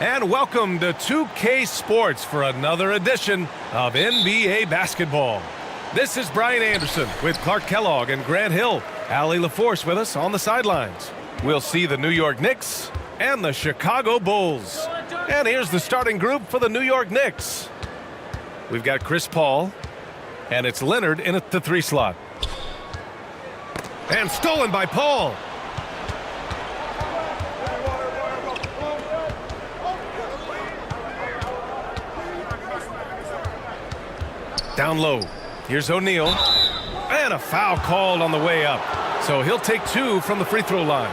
and welcome to 2K Sports for another edition of NBA basketball. This is Brian Anderson with Clark Kellogg and Grant Hill. Allie LaForce with us on the sidelines. We'll see the New York Knicks and the Chicago Bulls. And here's the starting group for the New York Knicks. We've got Chris Paul, and it's Leonard in at the 3 slot. And stolen by Paul. Down low. Here's O'Neal. And a foul called on the way up. So he'll take 2 from the free throw line.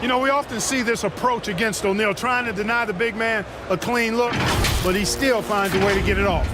You know, we often see this approach against O'Neal, trying to deny the big man a clean look, but he still finds a way to get it off.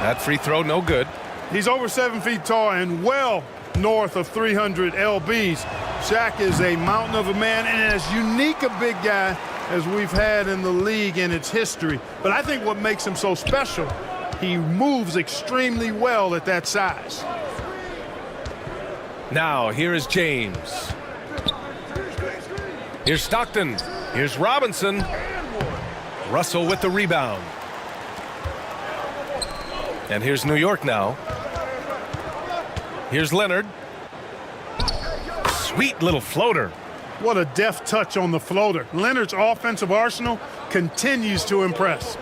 That free throw, no good. He's over 7 feet tall and well north of 300 lbs. Shaq is a mountain of a man and as unique a big guy as we've had in the league in its history. But I think what makes him so special, he moves extremely well at that size. Now, here is James. Here's Stockton. Here's Robinson. Russell with the rebound. And here's New York now. Here's Leonard. Sweet little floater. What a deft touch on the floater. Leonard's offensive arsenal continues to impress.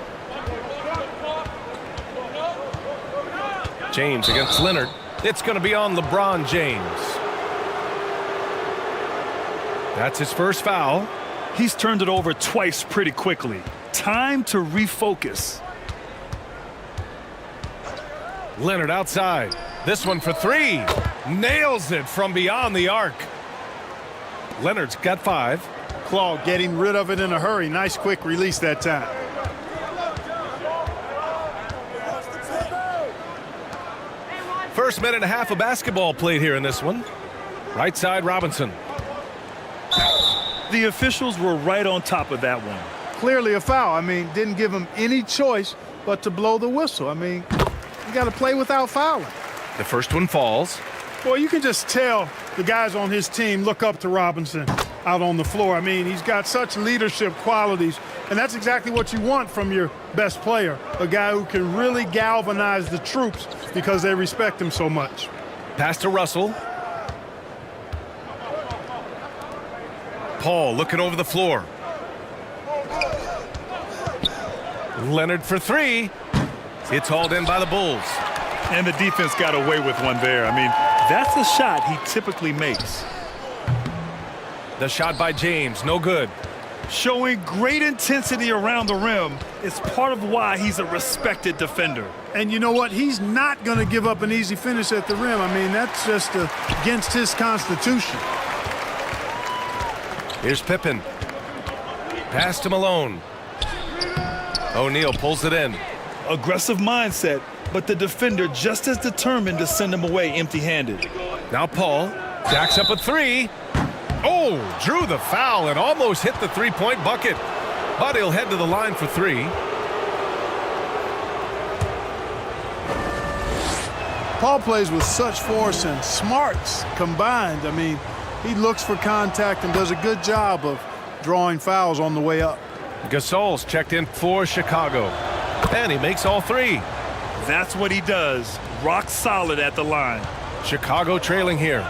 James against Leonard. It's going to be on LeBron James. That's his first foul. He's turned it over twice pretty quickly. Time to refocus. Leonard outside. This one for 3. Nails it from beyond the arc. Leonard's got 5. Claw getting rid of it in a hurry. Nice quick release that time. First minute and a half of basketball played here in this one. Right side, Robinson. The officials were right on top of that one. Clearly a foul. I mean, didn't give him any choice but to blow the whistle. I mean, you got to play without fouling. The first one falls. Boy, you can just tell the guys on his team look up to Robinson out on the floor. I mean, he's got such leadership qualities, and that's exactly what you want from your best player, a guy who can really galvanize the troops because they respect him so much. Pass to Russell. Paul looking over the floor. Leonard for 3. It's hauled in by the Bulls. And the defense got away with one there. I mean, that's a shot he typically makes. The shot by James, no good. Showing great intensity around the rim is part of why he's a respected defender. And you know what? He's not going to give up an easy finish at the rim. I mean, that's just against his constitution. Here's Pippen. Pass to Malone. O'Neal pulls it in. Aggressive mindset, but the defender just as determined to send him away empty-handed. Now Paul jacks up a 3. Oh, drew the foul and almost hit the 3-point bucket. But he'll head to the line for 3. Paul plays with such force and smarts combined. I mean, he looks for contact and does a good job of drawing fouls on the way up. Gasol's checked in for Chicago. And he makes all 3. That's what he does. Rock solid at the line. Chicago trailing here.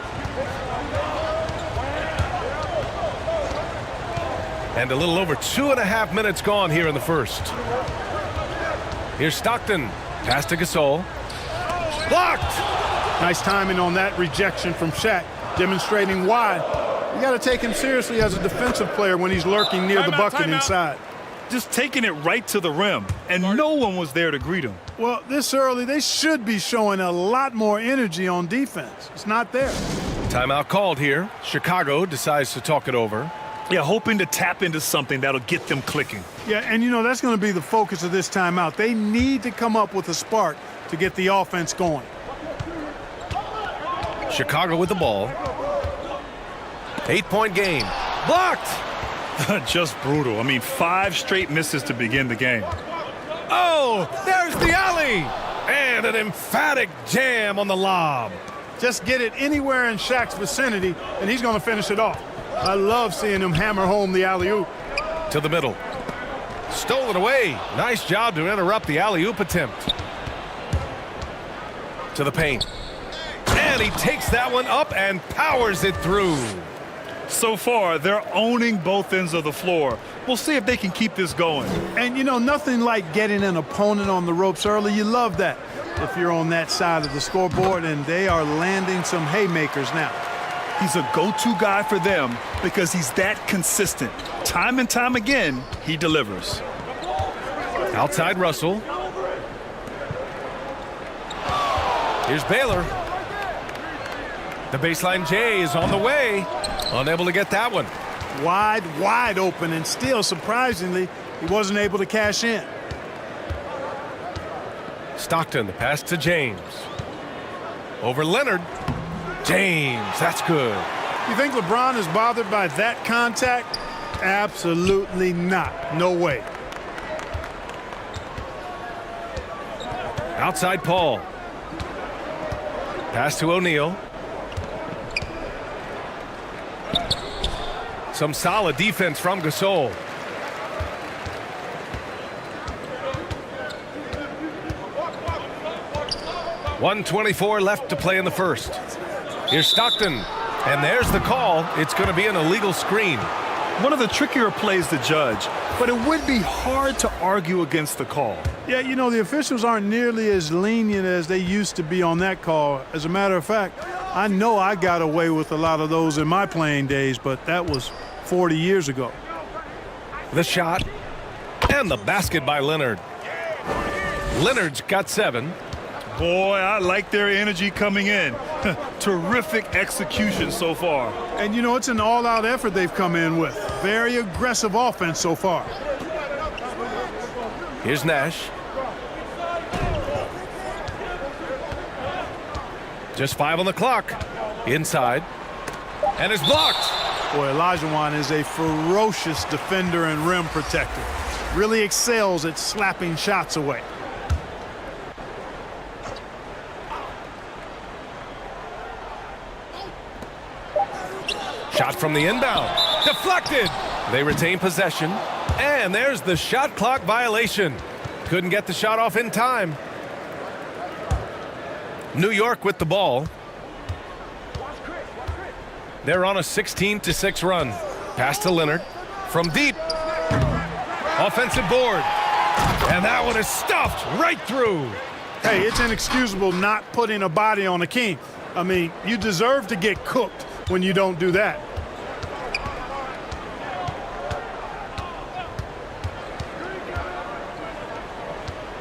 And a little over 2.5 minutes gone here in the first. Here's Stockton. Pass to Gasol. Blocked! Nice timing on that rejection from Shaq, demonstrating why you got to take him seriously as a defensive player when he's lurking near the bucket inside. Just taking it right to the rim, and no one was there to greet him. Well, this early, they should be showing a lot more energy on defense. It's not there. Timeout called here. Chicago decides to talk it over. Yeah, hoping to tap into something that'll get them clicking. Yeah, and you know, that's going to be the focus of this timeout. They need to come up with a spark to get the offense going. Chicago with the ball. 8-point game. Blocked! Just brutal. I mean, 5 straight misses to begin the game. Oh, there's the alley. And an emphatic jam on the lob. Just get it anywhere in Shaq's vicinity, and he's going to finish it off. I love seeing him hammer home the alley-oop. To the middle. Stolen away. Nice job to interrupt the alley-oop attempt. To the paint. And he takes that one up and powers it through. So far, they're owning both ends of the floor. We'll see if they can keep this going. And, you know, nothing like getting an opponent on the ropes early. You love that if you're on that side of the scoreboard, and they are landing some haymakers now. He's a go-to guy for them because he's that consistent. Time and time again, he delivers. Outside Russell. Here's Baylor. The baseline J is on the way. Unable to get that one. Wide open, and still, surprisingly, he wasn't able to cash in. Stockton, the pass to James. Over Leonard. James, that's good. You think LeBron is bothered by that contact? Absolutely not. No way. Outside Paul. Pass to O'Neal. Some solid defense from Gasol. .124 left to play in the first. Here's Stockton, and there's the call. It's going to be an illegal screen. One of the trickier plays to judge, but it would be hard to argue against the call. Yeah, you know, the officials aren't nearly as lenient as they used to be on that call. As a matter of fact, I know I got away with a lot of those in my playing days, but that was 40 years ago. The shot, and the basket by Leonard. Leonard's got 7. Boy, I like their energy coming in. Terrific execution so far. And, you know, it's an all-out effort they've come in with. Very aggressive offense so far. Here's Nash. Just 5 on the clock. Inside. And it's blocked. Boy, Olajuwon is a ferocious defender and rim protector. Really excels at slapping shots away. Shot from the inbound. Deflected. They retain possession. And there's the shot clock violation. Couldn't get the shot off in time. New York with the ball. They're on a 16-6 run. Pass to Leonard. From deep. Offensive board. And that one is stuffed right through. Hey, it's inexcusable not putting a body on a king. I mean, you deserve to get cooked when you don't do that.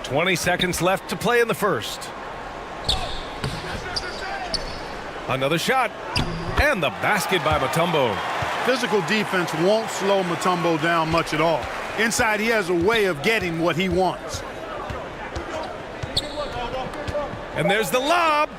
.20 seconds left to play in the first. Another shot. And the basket by Mutombo. Physical defense won't slow Mutombo down much at all. Inside, he has a way of getting what he wants. And there's the lob.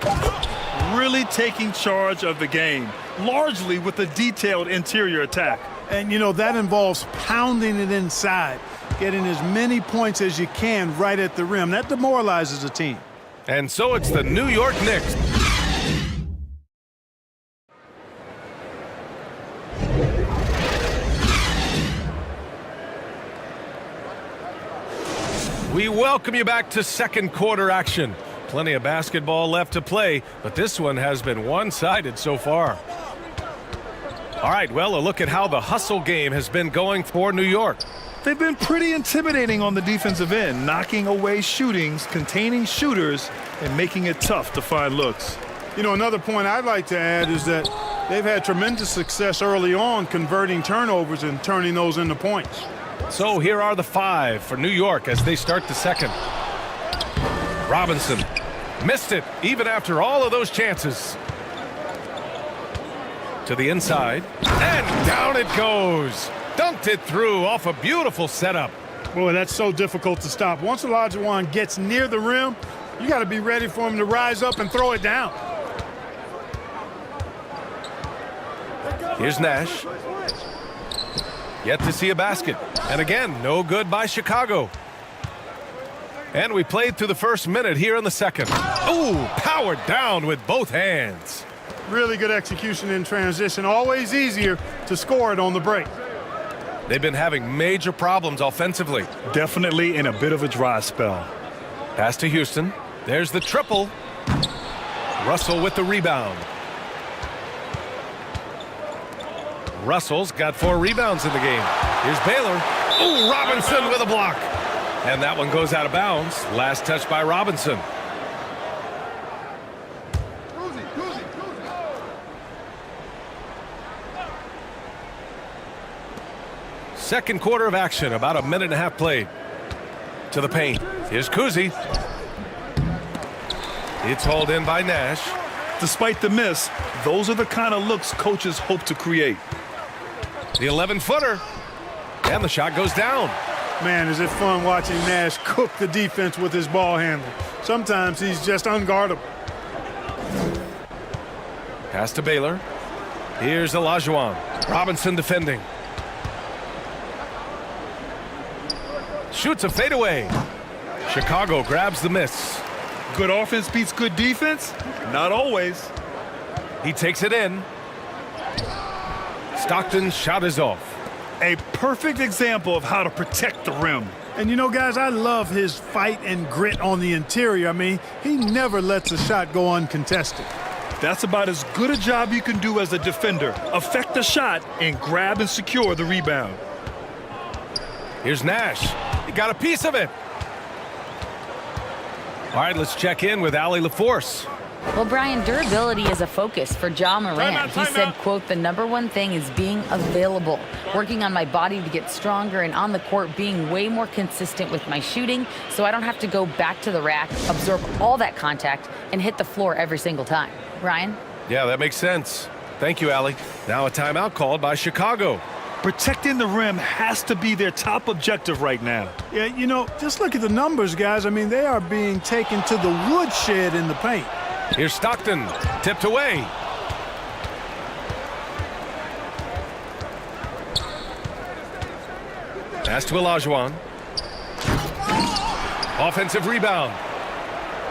Really taking charge of the game, largely with a detailed interior attack. And, you know, that involves pounding it inside, getting as many points as you can right at the rim. That demoralizes a team. And so it's the New York Knicks. We welcome you back to second quarter action. Plenty of basketball left to play, but this one has been one-sided so far. All right, well, a look at how the hustle game has been going for New York. They've been pretty intimidating on the defensive end, knocking away shootings, containing shooters, and making it tough to find looks. You know, another point I'd like to add is that they've had tremendous success early on converting turnovers and turning those into points. So here are the 5 for New York as they start the second. Robinson missed it even after all of those chances. To the inside, and down it goes. Dunked it through off a beautiful setup. Boy, that's so difficult to stop. Once Olajuwon gets near the rim, you got to be ready for him to rise up and throw it down. Here's Nash. Yet to see a basket. And again, no good by Chicago. And we played through the first minute here in the second. Ooh, powered down with both hands. Really good execution in transition. Always easier to score it on the break. They've been having major problems offensively. Definitely in a bit of a dry spell. Pass to Houston. There's the triple. Russell with the rebound. Russell's got 4 rebounds in the game. Here's Baylor. Ooh, Robinson with a block. And that one goes out of bounds. Last touch by Robinson. Second quarter of action, about a minute and a half played. To the paint. Here's Kuzi. It's hauled in by Nash. Despite the miss, those are the kind of looks coaches hope to create. The 11-footer. And the shot goes down. Man, is it fun watching Nash cook the defense with his ball handling. Sometimes he's just unguardable. Pass to Baylor. Here's Olajuwon. Robinson defending. Shoots a fadeaway. Chicago grabs the miss. Good offense beats good defense? Not always. He takes it in. Stockton's shot is off. A perfect example of how to protect the rim. And you know, guys, I love his fight and grit on the interior. I mean, he never lets a shot go uncontested. That's about as good a job you can do as a defender. Affect the shot and grab and secure the rebound. Here's Nash. He got a piece of it. All right, let's check in with Allie LaForce. Well, Brian, durability is a focus for Ja Morant. He said, quote, "The #1 thing is being available, working on my body to get stronger, and on the court being way more consistent with my shooting so I don't have to go back to the rack, absorb all that contact, and hit the floor every single time." Ryan? Yeah, that makes sense. Thank you, Allie. Now a timeout called by Chicago. Protecting the rim has to be their top objective right now. Yeah, you know, just look at the numbers, guys. I mean, they are being taken to the woodshed in the paint. Here's Stockton, tipped away. Pass to Olajuwon. Offensive rebound.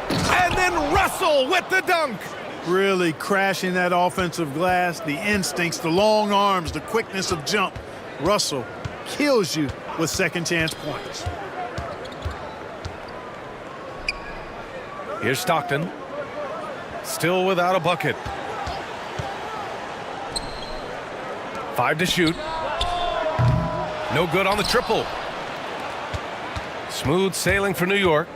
And then Russell with the dunk. Really crashing that offensive glass, the instincts, the long arms, the quickness of jump. Russell kills you with second chance points. Here's Stockton. Still without a bucket. 5 to shoot. No good on the triple. Smooth sailing for New York.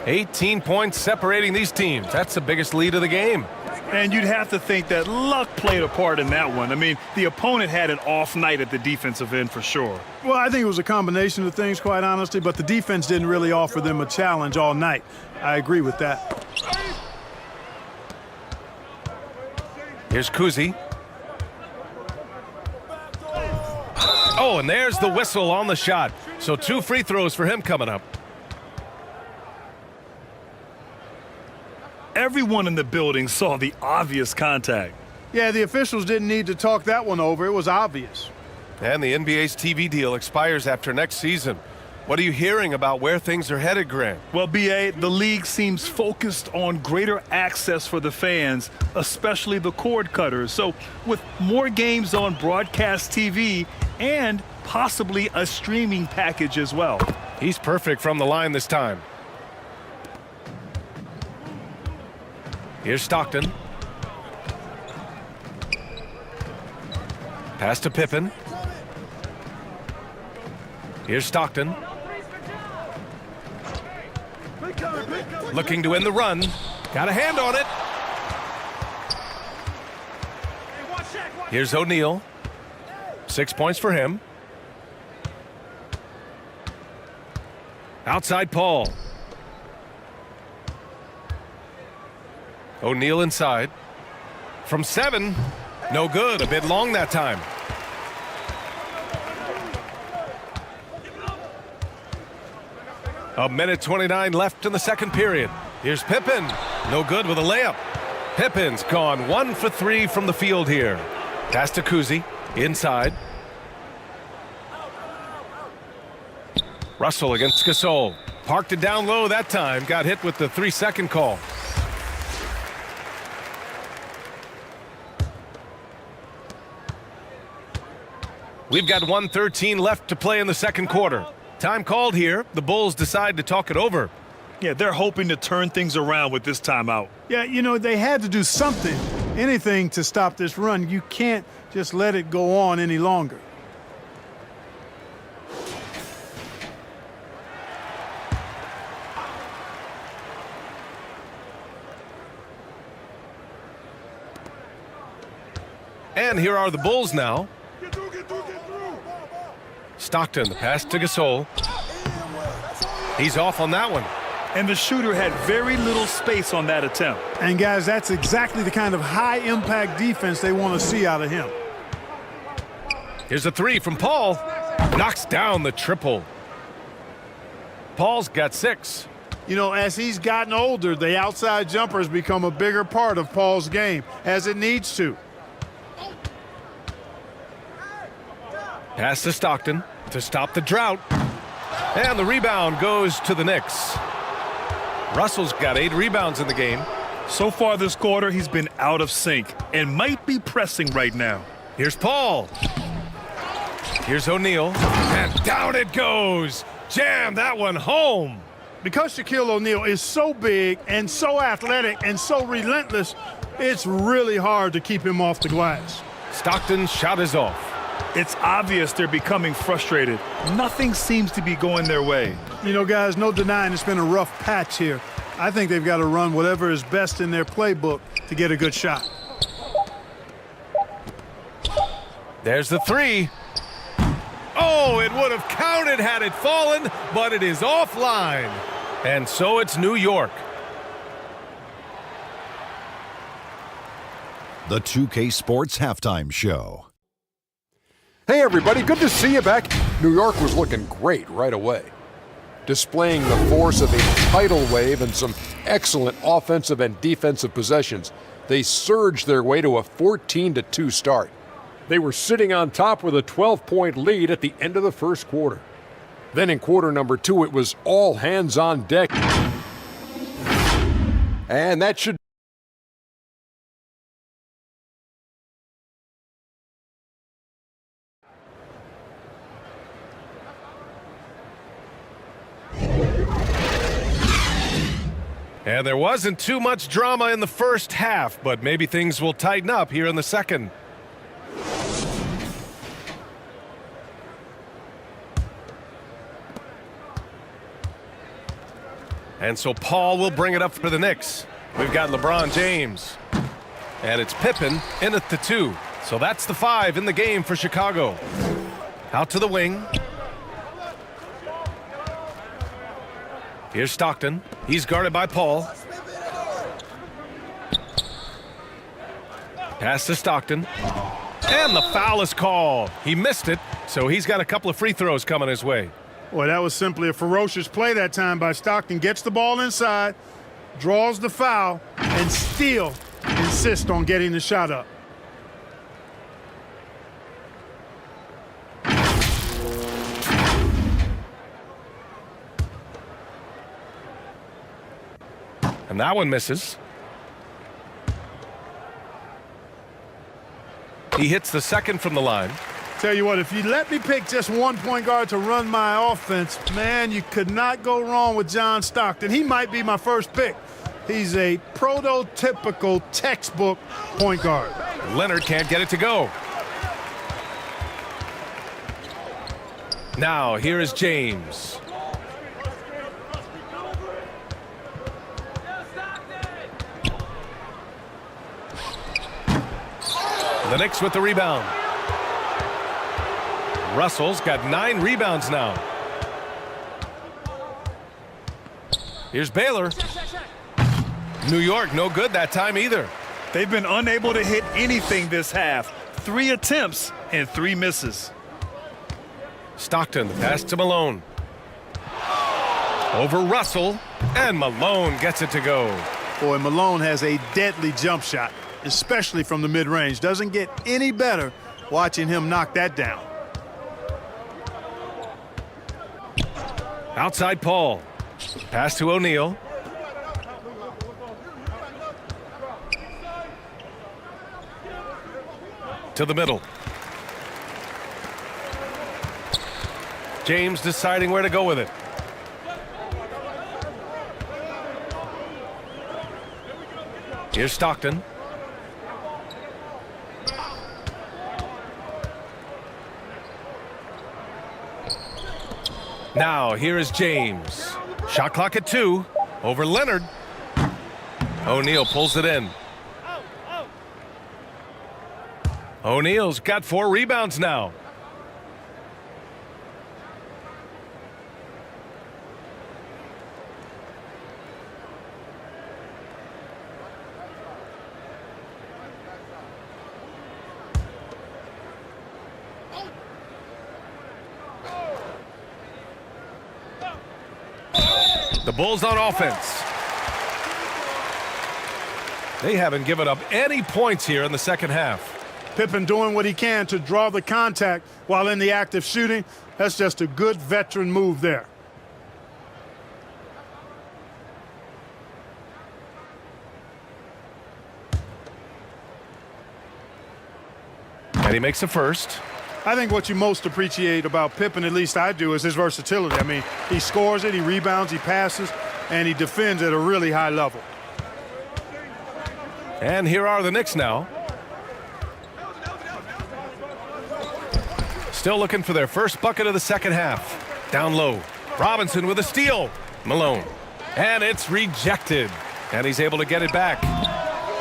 18 points separating these teams. That's the biggest lead of the game. And you'd have to think that luck played a part in that one. I mean, the opponent had an off night at the defensive end for sure. Well, I think it was a combination of things, quite honestly, but the defense didn't really offer them a challenge all night. I agree with that. Here's Kuzi. Oh, and there's the whistle on the shot. So 2 free throws for him coming up. Everyone in the building saw the obvious contact. Yeah, the officials didn't need to talk that one over. It was obvious. And the NBA's TV deal expires after next season. What are you hearing about where things are headed, Grant? Well, B.A., the league seems focused on greater access for the fans, especially the cord cutters. So with more games on broadcast TV and possibly a streaming package as well. He's perfect from the line this time. Here's Stockton. Pass to Pippen. Here's Stockton. Looking to end the run. Got a hand on it. Here's O'Neal. 6 points for him. Outside Paul. O'Neal inside. From 7. No good. A bit long that time. A minute 29 left in the second period. Here's Pippen. No good with a layup. Pippen's gone 1 for 3 from the field here. Pass to Kuzi. Inside. Russell against Gasol. Parked it down low that time. Got hit with the 3-second call. We've got 1:13 left to play in the second quarter. Time called here. The Bulls decide to talk it over. Yeah, they're hoping to turn things around with this timeout. Yeah, you know, they had to do something, anything to stop this run. You can't just let it go on any longer. And here are the Bulls now. Stockton, the pass to Gasol. He's off on that one. And the shooter had very little space on that attempt. And guys, that's exactly the kind of high-impact defense they want to see out of him. Here's a three from Paul. Knocks down the triple. Paul's got 6. You know, as he's gotten older, the outside jumper has become a bigger part of Paul's game, as it needs to. Pass to Stockton to stop the drought. And the rebound goes to the Knicks. Russell's got 8 rebounds in the game. So far this quarter, he's been out of sync and might be pressing right now. Here's Paul. Here's O'Neal. And down it goes. Jam that one home. Because Shaquille O'Neal is so big and so athletic and so relentless, it's really hard to keep him off the glass. Stockton's shot is off. It's obvious they're becoming frustrated. Nothing seems to be going their way. You know, guys, no denying it's been a rough patch here. I think they've got to run whatever is best in their playbook to get a good shot. There's the 3. Oh, it would have counted had it fallen, but it is offline. And so it's New York. The 2K Sports Halftime Show. Hey everybody, good to see you back. New York was looking great right away, displaying the force of a tidal wave and some excellent offensive and defensive possessions. They surged their way to a 14-2 start. They were sitting on top with a 12-point lead at the end of the first quarter. Then in quarter number 2, it was all hands on deck. And that should And there wasn't too much drama in the first half, but maybe things will tighten up here in the second. And so Paul will bring it up for the Knicks. We've got LeBron James. And it's Pippen in at the 2. So that's the 5 in the game for Chicago. Out to the wing. Here's Stockton. He's guarded by Paul. Pass to Stockton. And the foul is called. He missed it, so he's got a couple of free throws coming his way. Boy, that was simply a ferocious play that time by Stockton. Gets the ball inside, draws the foul, and still insists on getting the shot up. And that one misses. He hits the second from the line. Tell you what, if you let me pick just one point guard to run my offense, man, you could not go wrong with John Stockton. He might be my first pick. He's a prototypical textbook point guard. Leonard can't get it to go. Now, here is James. The Knicks with the rebound. Russell's got 9 rebounds now. Here's Baylor. New York, no good that time either. They've been unable to hit anything this half. 3 attempts and 3 misses. Stockton, the pass to Malone. Over Russell, and Malone gets it to go. Boy, Malone has a deadly jump shot, especially from the mid-range. Doesn't get any better watching him knock that down. Outside Paul. Pass to O'Neal. To the middle. James deciding where to go with it. Here's Stockton. Now here is James. Shot clock at 2. Over Leonard. O'Neal pulls it in. O'Neal's got 4 rebounds now. The Bulls on offense. They haven't given up any points here in the second half. Pippen doing what he can to draw the contact while in the act of shooting. That's just a good veteran move there. And he makes a first. I think what you most appreciate about Pippen, at least I do, is his versatility. I mean, he scores it, he rebounds, he passes, and he defends at a really high level. And here are the Knicks now. Still looking for their first bucket of the second half. Down low. Robinson with a steal. Malone. And it's rejected. And he's able to get it back.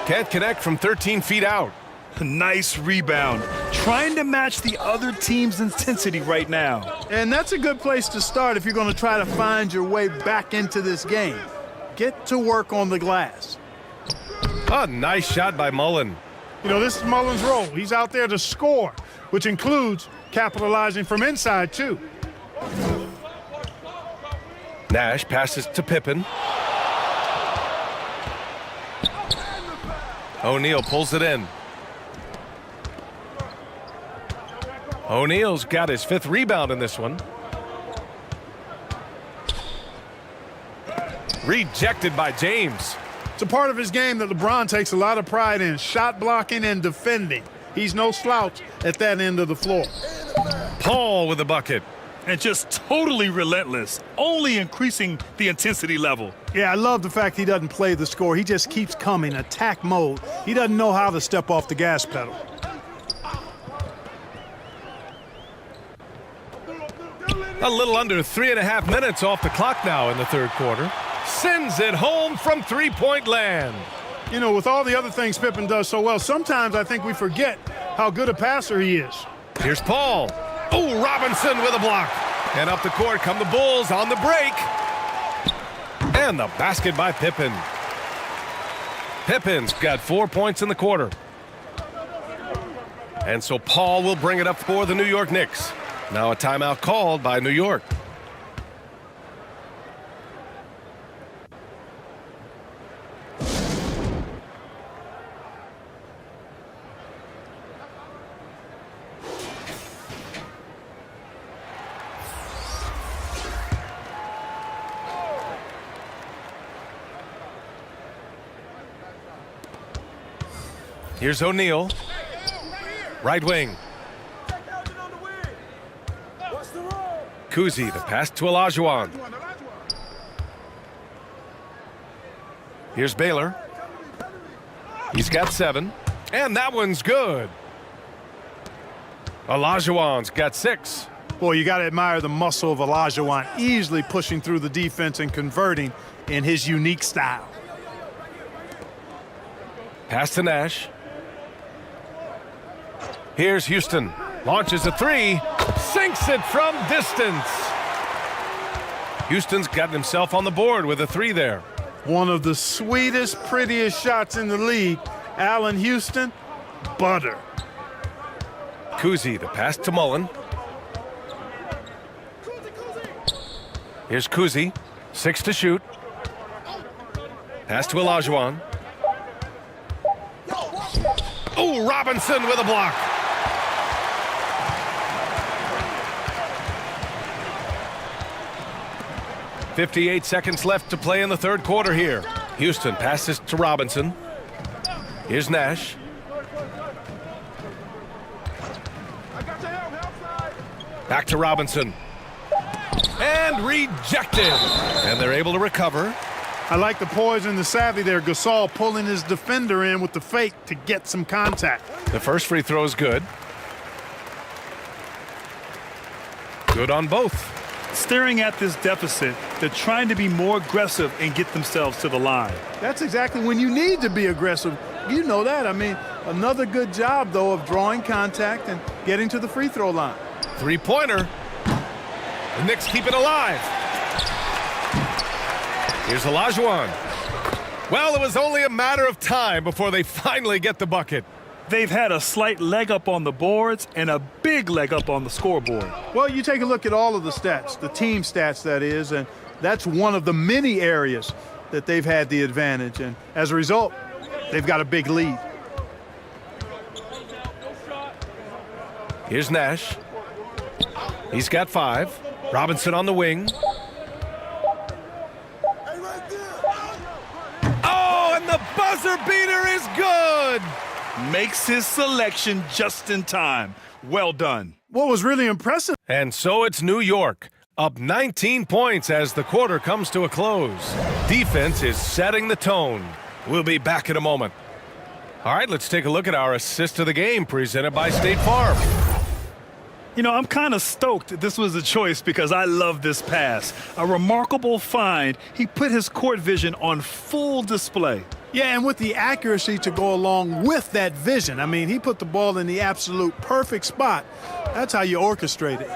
Can't connect from 13 feet out. Nice rebound. Trying to match the other team's intensity right now. And that's a good place to start if you're going to try to find your way back into this game. Get to work on the glass. A nice shot by Mullen. You know, this is Mullen's role. He's out there to score, which includes capitalizing from inside, too. Nash passes to Pippen. O'Neal pulls it in. O'Neal's got his 5th rebound in this one. Rejected by James. It's a part of his game that LeBron takes a lot of pride in, shot blocking and defending. He's no slouch at that end of the floor. Paul with the bucket. And just totally relentless, only increasing the intensity level. Yeah, I love the fact he doesn't play the score. He just keeps coming, attack mode. He doesn't know how to step off the gas pedal. A little under 3.5 minutes off the clock now in the third quarter. Sends it home from three-point land. You know, with all the other things Pippen does so well, sometimes I think we forget how good a passer he is. Here's Paul. Oh, Robinson with a block. And up the court come the Bulls on the break. And the basket by Pippen. Pippen's got 4 points in the quarter. And so Paul will bring it up for the New York Knicks. Now a timeout called by New York. Here's O'Neal. Right wing. Kuzi, the pass to Olajuwon. Here's Baylor. He's got 7. And that one's good. Olajuwon's got 6. Boy, you got to admire the muscle of Olajuwon, easily pushing through the defense and converting in his unique style. Pass to Nash. Here's Houston. Launches a 3. Sinks it from distance. Houston's gotten himself on the board with a 3 there. One of the sweetest, prettiest shots in the league. Allen Houston, butter. Kuzi, the pass to Mullen. Here's Kuzi. 6 to shoot. Pass to Olajuwon. Oh, Robinson with a block. 58 seconds left to play in the third quarter here. Houston passes to Robinson. Here's Nash. Back to Robinson. And rejected. And they're able to recover. I like the poise and the savvy there. Gasol pulling his defender in with the fake to get some contact. The first free throw is good. Good on both. Staring at this deficit, they're trying to be more aggressive and get themselves to the line. That's exactly when you need to be aggressive. You know that. I mean, another good job, though, of drawing contact and getting to the free throw line. Three-pointer. The Knicks keep it alive. Here's Olajuwon. Well, it was only a matter of time before they finally get the bucket. They've had a slight leg up on the boards and a big leg up on the scoreboard. Well, you take a look at all of the stats, the team stats, that is, and that's one of the many areas that they've had the advantage. And as a result, they've got a big lead. Here's Nash. He's got 5. Robinson on the wing. Oh, and the buzzer beater is good. Makes his selection just in time. Well done. What was really impressive. And so it's New York, up 19 points as the quarter comes to a close. Defense is setting the tone. We'll be back in a moment. All right, let's take a look at our assist of the game presented by State Farm. You know, I'm kind of stoked this was a choice because I love this pass. A remarkable find. He put his court vision on full display. Yeah, and with the accuracy to go along with that vision. I mean, he put the ball in the absolute perfect spot. That's how you orchestrate it.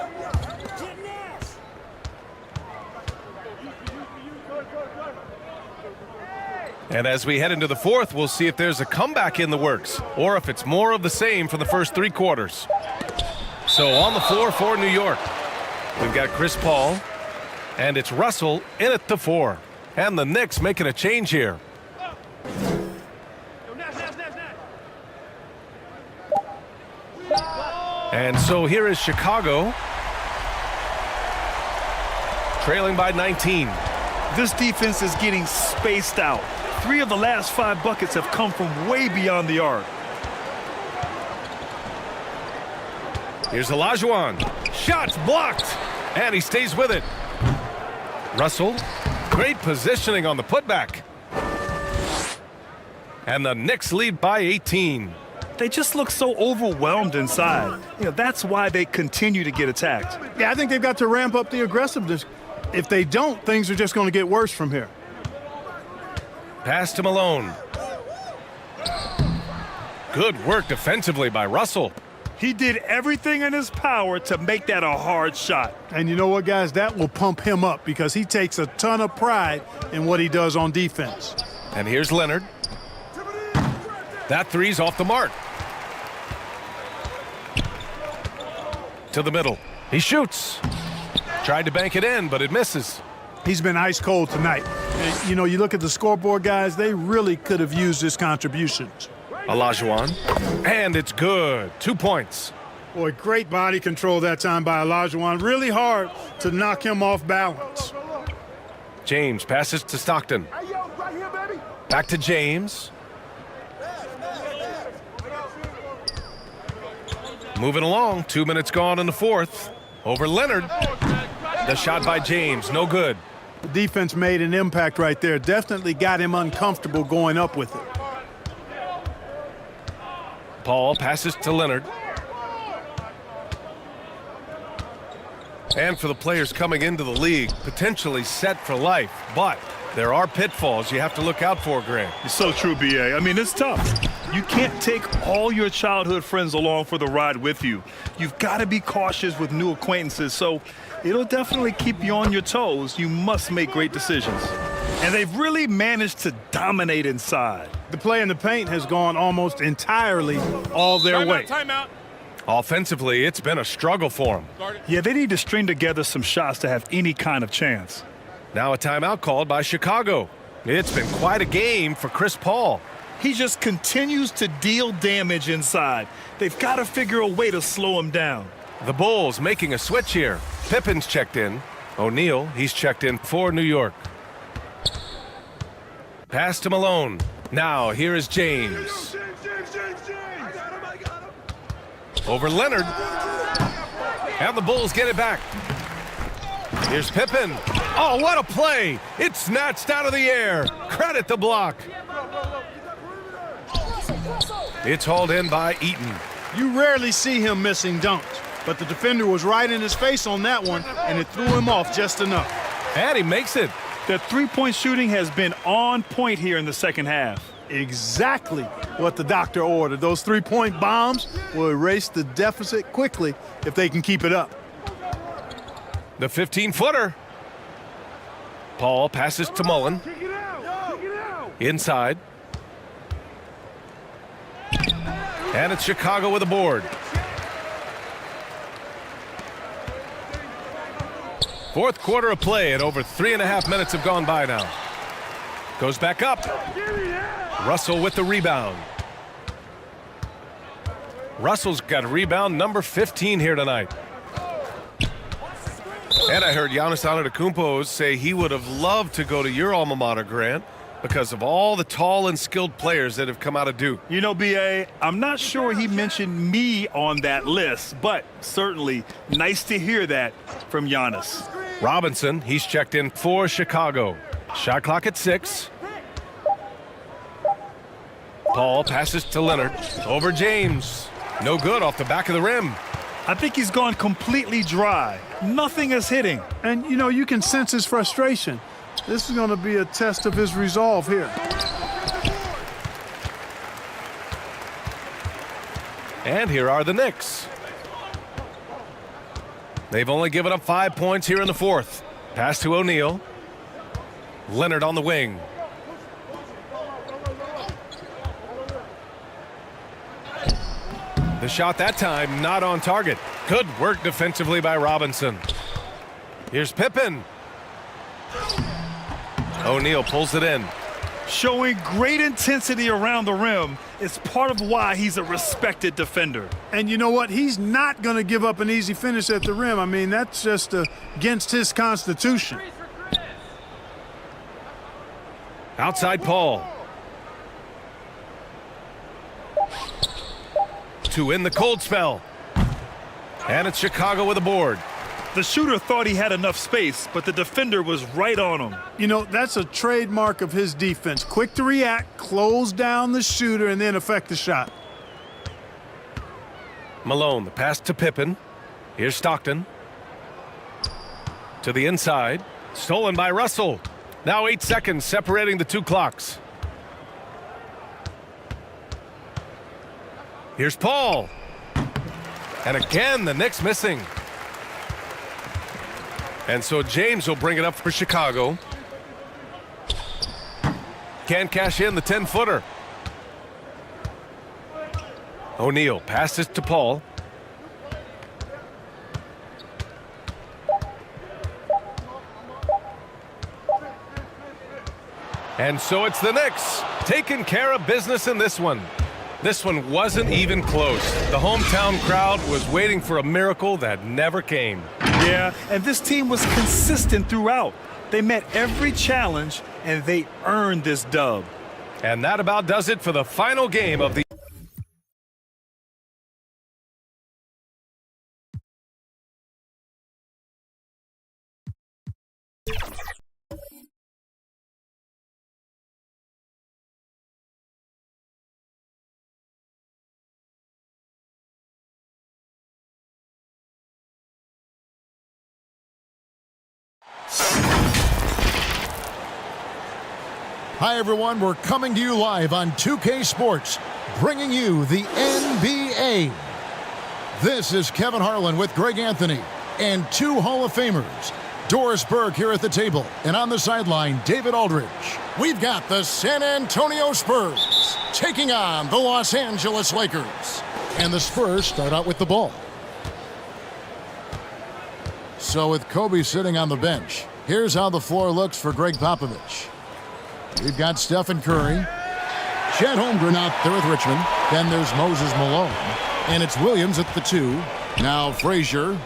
And as we head into the fourth, we'll see if there's a comeback in the works or if it's more of the same for the first 3 quarters. So on the floor for New York, we've got Chris Paul, and it's Russell in at the 4. And the Knicks making a change here. And so here is Chicago, trailing by 19. This defense is getting spaced out. 3 of the last 5 buckets have come from way beyond the arc. Here's Olajuwon. Shots blocked. And he stays with it. Russell, great positioning on the putback. And the Knicks lead by 18. They just look so overwhelmed inside. You know, that's why they continue to get attacked. Yeah, I think they've got to ramp up the aggressiveness. If they don't, things are just going to get worse from here. Pass to Malone. Good work defensively by Russell. He did everything in his power to make that a hard shot. And you know what, guys? That will pump him up because he takes a ton of pride in what he does on defense. And here's Leonard. That three's off the mark. To the middle. He shoots. Tried to bank it in, but it misses. He's been ice cold tonight. And, you know, you look at the scoreboard, guys, they really could have used his contributions. Olajuwon. And it's good. 2 points. Boy, great body control that time by Olajuwon. Really hard to knock him off balance. James passes to Stockton. Back to James. Moving along. 2 minutes gone in the fourth. Over Leonard. The shot by James. No good. The defense made an impact right there. Definitely got him uncomfortable going up with it. Paul passes to Leonard. And for the players coming into the league, potentially set for life. But there are pitfalls you have to look out for, Grant. It's so true, B.A. I mean, it's tough. You can't take all your childhood friends along for the ride with you. You've got to be cautious with new acquaintances, so it'll definitely keep you on your toes. You must make great decisions. And they've really managed to dominate inside. The play in the paint has gone almost entirely all their way. Timeout. Offensively, it's been a struggle for them. Yeah, they need to string together some shots to have any kind of chance. Now a timeout called by Chicago. It's been quite a game for Chris Paul. He just continues to deal damage inside. They've got to figure a way to slow him down. The Bulls making a switch here. Pippen's checked in. O'Neal, he's checked in for New York. Pass to Malone. Now here is James. Over Leonard. And the Bulls get it back. Here's Pippen. Oh, what a play. It's snatched out of the air. Credit the block. It's hauled in by Eaton. You rarely see him missing dunks, but the defender was right in his face on that one, and it threw him off just enough. And he makes it. The three-point shooting has been on point here in the second half. Exactly what the doctor ordered. Those three-point bombs will erase the deficit quickly if they can keep it up. The 15-footer. Paul passes to Mullen. Inside. And it's Chicago with a board. Fourth quarter of play, and over 3.5 minutes have gone by now. Goes back up. Russell with the rebound. Russell's got rebound number 15 here tonight. And I heard Giannis Antetokounmpo say he would have loved to go to your alma mater, Grant, because of all the tall and skilled players that have come out of Duke. You know, B.A., I'm not sure he mentioned me on that list, but certainly nice to hear that from Giannis. Robinson, he's checked in for Chicago. Shot clock at 6. Paul passes to Leonard. Over James. No good off the back of the rim. I think he's gone completely dry. Nothing is hitting. And, you know, you can sense his frustration. This is going to be a test of his resolve here. And here are the Knicks. They've only given up 5 points here in the fourth. Pass to O'Neal. Leonard on the wing. The shot that time not on target. Good work defensively by Robinson. Here's Pippen. O'Neal pulls it in. Showing great intensity around the rim is part of why he's a respected defender. And you know what? He's not going to give up an easy finish at the rim. I mean, that's just against his constitution. Outside Paul. To in the cold spell. And it's Chicago with a board. The shooter thought he had enough space, but the defender was right on him. You know, that's a trademark of his defense. Quick to react, close down the shooter, and then affect the shot. Malone, the pass to Pippen. Here's Stockton. To the inside. Stolen by Russell. Now 8 seconds separating the two clocks. Here's Paul. And again, the Knicks missing. And so James will bring it up for Chicago. Can't cash in the 10-footer. O'Neal passes to Paul. And so it's the Knicks taking care of business in this one. This one wasn't even close. The hometown crowd was waiting for a miracle that never came. Yeah, and this team was consistent throughout. They met every challenge, and they earned this dub. And that about does it for the final game of the Hi, everyone. We're coming to you live on 2K Sports, bringing you the NBA. This is Kevin Harlan with Greg Anthony and two Hall of Famers, Doris Burke here at the table, and on the sideline, David Aldridge. We've got the San Antonio Spurs taking on the Los Angeles Lakers. And the Spurs start out with the ball. So with Kobe sitting on the bench, here's how the floor looks for Greg Popovich. We've got Stephen Curry. Chet Holmgren out there with Richmond. Then there's Moses Malone. And it's Williams at the 2. Now Frazier.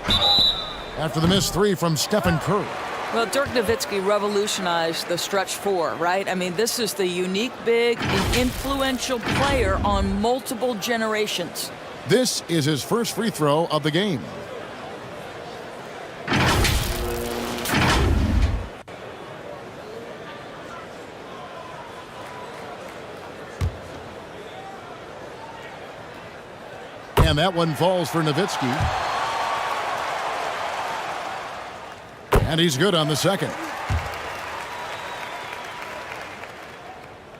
after the missed three from Stephen Curry. Well, Dirk Nowitzki revolutionized the stretch four, right? I mean, this is the unique, big, and influential player on multiple generations. This is his first free throw of the game. And that one falls for Nowitzki. And he's good on the second.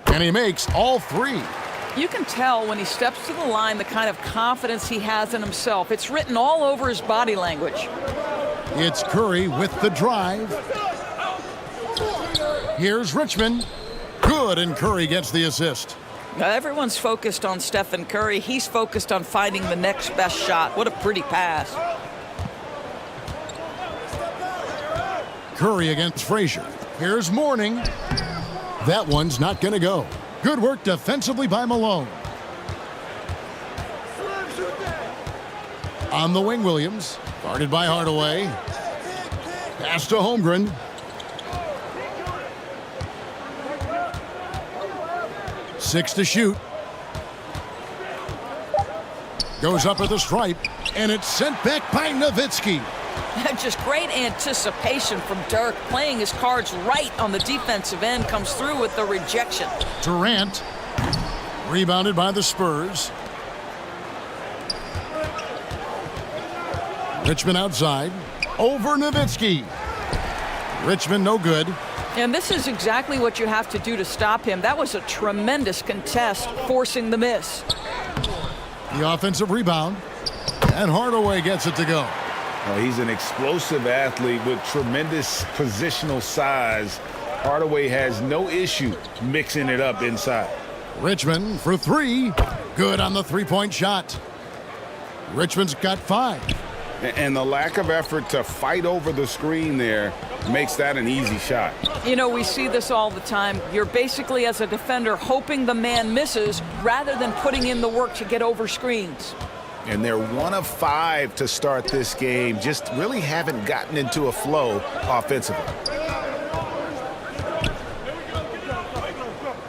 And he makes all three. You can tell when he steps to the line the kind of confidence he has in himself. It's written all over his body language. It's Curry with the drive. Here's Richmond. Good, and Curry gets the assist. Now, everyone's focused on Stephen Curry. He's focused on finding the next best shot. What a pretty pass. Curry against Frazier. Here's Mourning. That one's not going to go. Good work defensively by Malone. On the wing, Williams. Guarded by Hardaway. Pass to Holmgren. Six to shoot. Goes up at the stripe, and it's sent back by Nowitzki. Just great anticipation from Dirk, playing his cards right on the defensive end, comes through with the rejection. Durant, rebounded by the Spurs. Richmond outside, over Nowitzki. Richmond no good. And this is exactly what you have to do to stop him. That was a tremendous contest, forcing the miss. The offensive rebound, and Hardaway gets it to go. Well, he's an explosive athlete with tremendous positional size. Hardaway has no issue mixing it up inside. Richmond for three. Good on the three-point shot. Richmond's got 5. And the lack of effort to fight over the screen there makes that an easy shot. You know, we see this all the time. You're basically, as a defender, hoping the man misses rather than putting in the work to get over screens. And they're 1 of 5 to start this game. Just really haven't gotten into a flow offensively.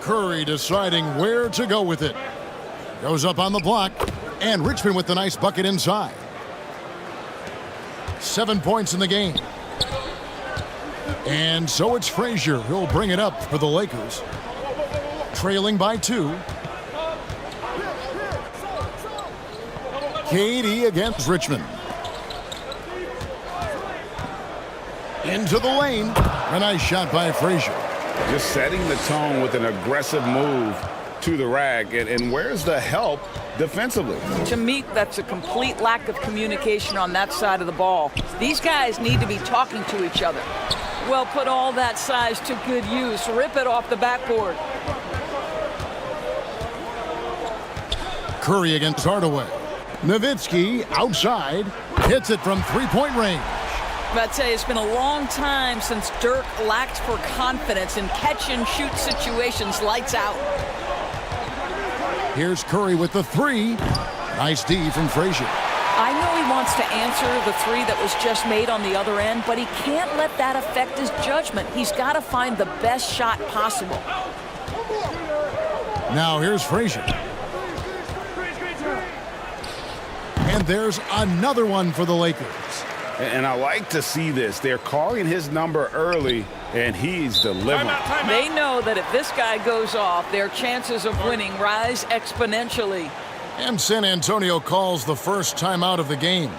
Curry deciding where to go with it. Goes up on the block, and Richmond with the nice bucket inside. 7 points in the game. And so it's Frazier who'll bring it up for the Lakers. Trailing by 2. KD against Richmond. Into the lane. A nice shot by Frazier. Just setting the tone with an aggressive move to the rack. And where's the help defensively? To me, that's a complete lack of communication on that side of the ball. These guys need to be talking to each other. Well, put all that size to good use. Rip it off the backboard. Curry against Hardaway. Nowitzki outside. Hits it from three-point range. I'd say it's been a long time since Dirk lacked for confidence in catch-and-shoot situations. Lights out. Here's Curry with the 3. Nice D from Frazier. I know he wants to answer the 3 that was just made on the other end, but he can't let that affect his judgment. He's got to find the best shot possible. Now here's Frazier. And there's another one for the Lakers. And I like to see this. They're calling his number early, and he's delivering. They know that if this guy goes off, their chances of winning rise exponentially. And San Antonio calls the first timeout of the game.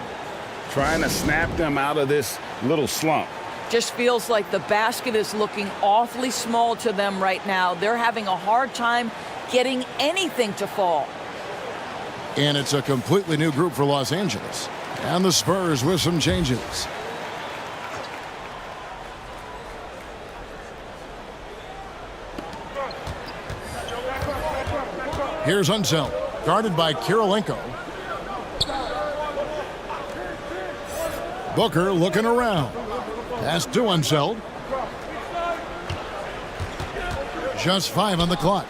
Trying to snap them out of this little slump. Just feels like the basket is looking awfully small to them right now. They're having a hard time getting anything to fall. And it's a completely new group for Los Angeles. And the Spurs with some changes. Here's Unseld, guarded by Kirilenko. Booker looking around. Pass to Unseld. Just 5 on the clock.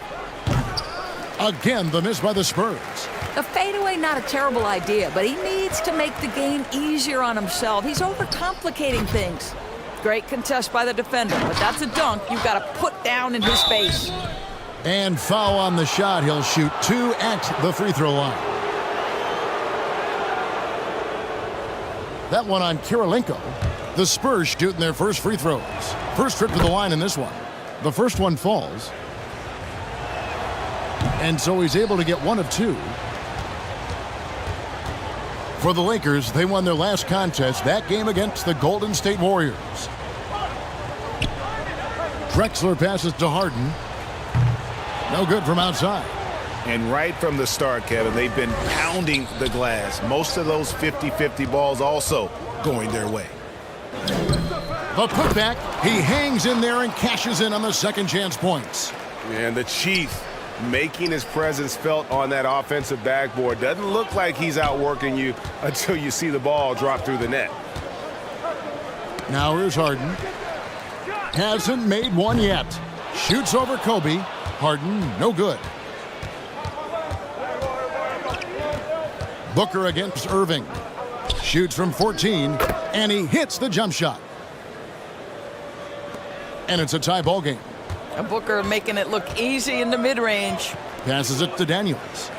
Again, the miss by the Spurs. The fadeaway, not a terrible idea, but he needs to make the game easier on himself. He's overcomplicating things. Great contest by the defender, but that's a dunk you've got to put down in his face. And foul on the shot. He'll shoot 2 at the free throw line. That one on Kirilenko. The Spurs shooting their first free throws. First trip to the line in this one. The first one falls. And so he's able to get 1 of 2. For the Lakers, they won their last contest, that game against the Golden State Warriors. Drexler passes to Harden. No good from outside. And right from the start, Kevin, they've been pounding the glass. Most of those 50-50 balls also going their way. The putback, he hangs in there and cashes in on the second chance points. And the Chief making his presence felt on that offensive backboard. Doesn't look like he's outworking you until you see the ball drop through the net. Now here's Harden. Hasn't made one yet. Shoots over Kobe. Harden, no good. Booker against Irving. Shoots from 14, and he hits the jump shot. And it's a tie ball game. And Booker making it look easy in the mid-range. Passes it to Daniels.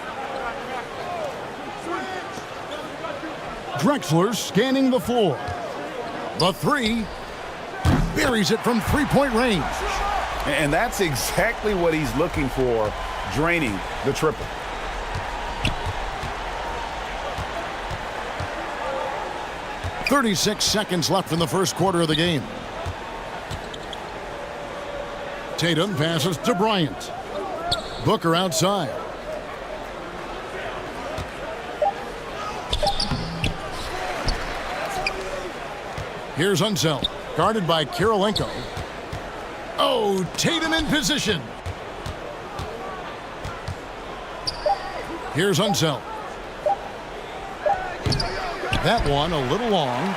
Drexler scanning the floor. The 3 buries it from three-point range. And that's exactly what he's looking for, draining the triple. .36 seconds left in the first quarter of the game. Tatum passes to Bryant. Booker outside. Here's Unseld, guarded by Kirilenko. Oh, Tatum in position. Here's Unseld. That one a little long.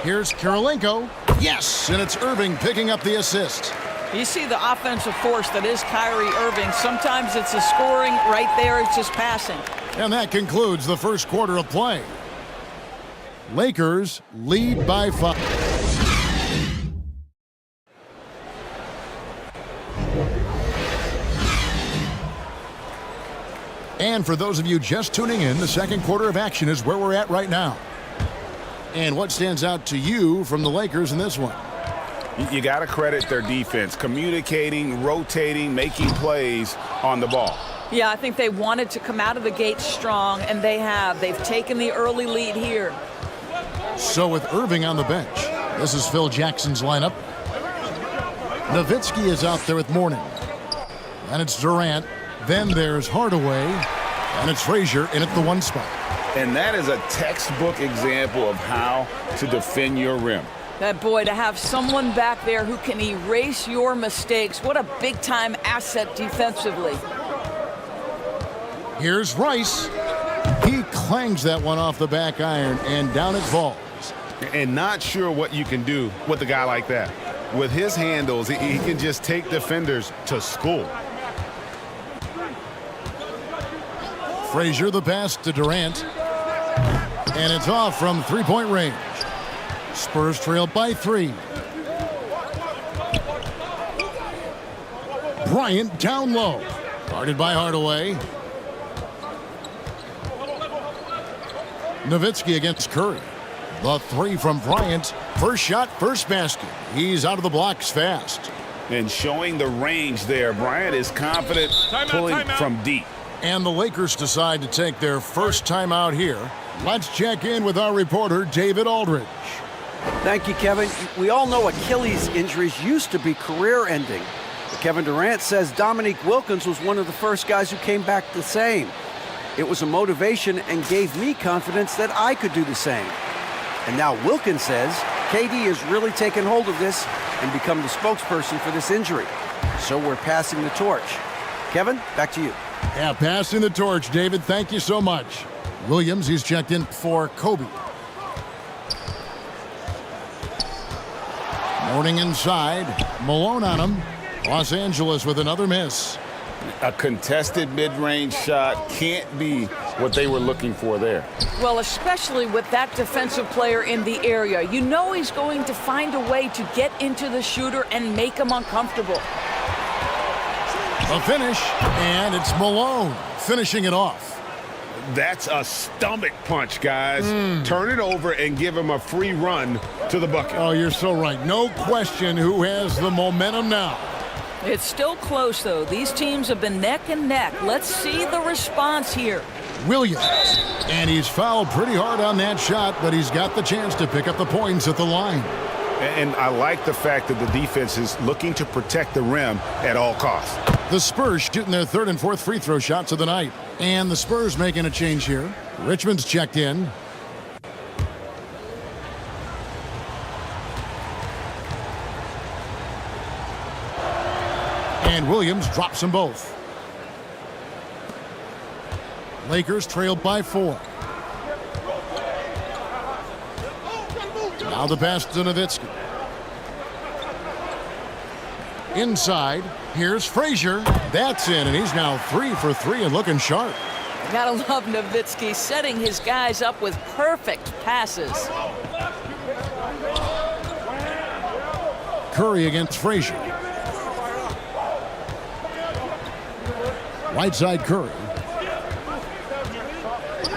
Here's Kirilenko. Yes, and it's Irving picking up the assist. You see the offensive force that is Kyrie Irving. Sometimes it's a scoring, right there it's just passing. And that concludes the first quarter of play. Lakers lead by 5. And for those of you just tuning in, the second quarter of action is where we're at right now. And what stands out to you from the Lakers in this one? You got to credit their defense, communicating, rotating, making plays on the ball. Yeah, I think they wanted to come out of the gate strong, and they have. They've taken the early lead here. So with Irving on the bench, this is Phil Jackson's lineup. Nowitzki is out there with Mourning. And it's Durant. Then there's Hardaway. And it's Frazier in at the 1 spot. And that is a textbook example of how to defend your rim. That boy, to have someone back there who can erase your mistakes, what a big-time asset defensively. Here's Rice. He clangs that one off the back iron, and down it falls. And not sure what you can do with a guy like that. With his handles, he can just take defenders to school. Frazier the pass to Durant. And it's off from three-point range. Spurs trail by 3. Bryant down low. Guarded by Hardaway. Nowitzki against Curry. The 3 from Bryant. First shot, first basket. He's out of the blocks fast. And showing the range there, Bryant is confident pulling from deep. And the Lakers decide to take their first timeout here. Let's check in with our reporter, David Aldridge. Thank you, Kevin. We all know Achilles injuries used to be career-ending. But Kevin Durant says Dominique Wilkins was one of the first guys who came back the same. It was a motivation and gave me confidence that I could do the same. And now Wilkins says KD has really taken hold of this and become the spokesperson for this injury. So we're passing the torch. Kevin, back to you. Yeah, passing the torch, David. Thank you so much. Williams, he's checked in for Kobe. Mourning inside. Malone on him. Los Angeles with another miss. A contested mid-range shot can't be what they were looking for there. Well, especially with that defensive player in the area. You know he's going to find a way to get into the shooter and make him uncomfortable. The finish, and it's Malone finishing it off. That's a stomach punch, guys. Turn it over and give him a free run to the bucket. Oh, you're so right. No question who has the momentum now. It's still close, though. These teams have been neck and neck. Let's see the response here. Williams, and he's fouled pretty hard on that shot, but he's got the chance to pick up the points at the line. And I like the fact that the defense is looking to protect the rim at all costs. The Spurs shooting their third and fourth free throw shots of the night. And the Spurs making a change here. Richmond's checked in. And Williams drops them both. Lakers trailed by 4. Now the pass to Nowitzki. Inside, here's Frazier. That's in, and he's now 3 for 3 and looking sharp. Gotta love Nowitzki setting his guys up with perfect passes. Curry against Frazier. Right side Curry.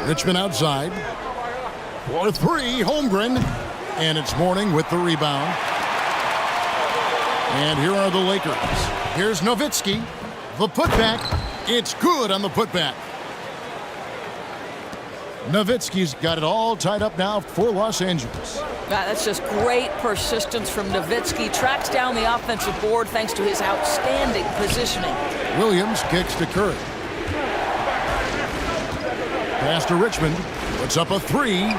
Richmond outside. For 3, Holmgren. And it's Mourning with the rebound. And here are the Lakers. Here's Nowitzki. The putback. It's good on the putback. Nowitzki's got it all tied up now for Los Angeles. That's just great persistence from Nowitzki. Tracks down the offensive board thanks to his outstanding positioning. Williams kicks to Curry. Pass to Richmond. Puts up a 3.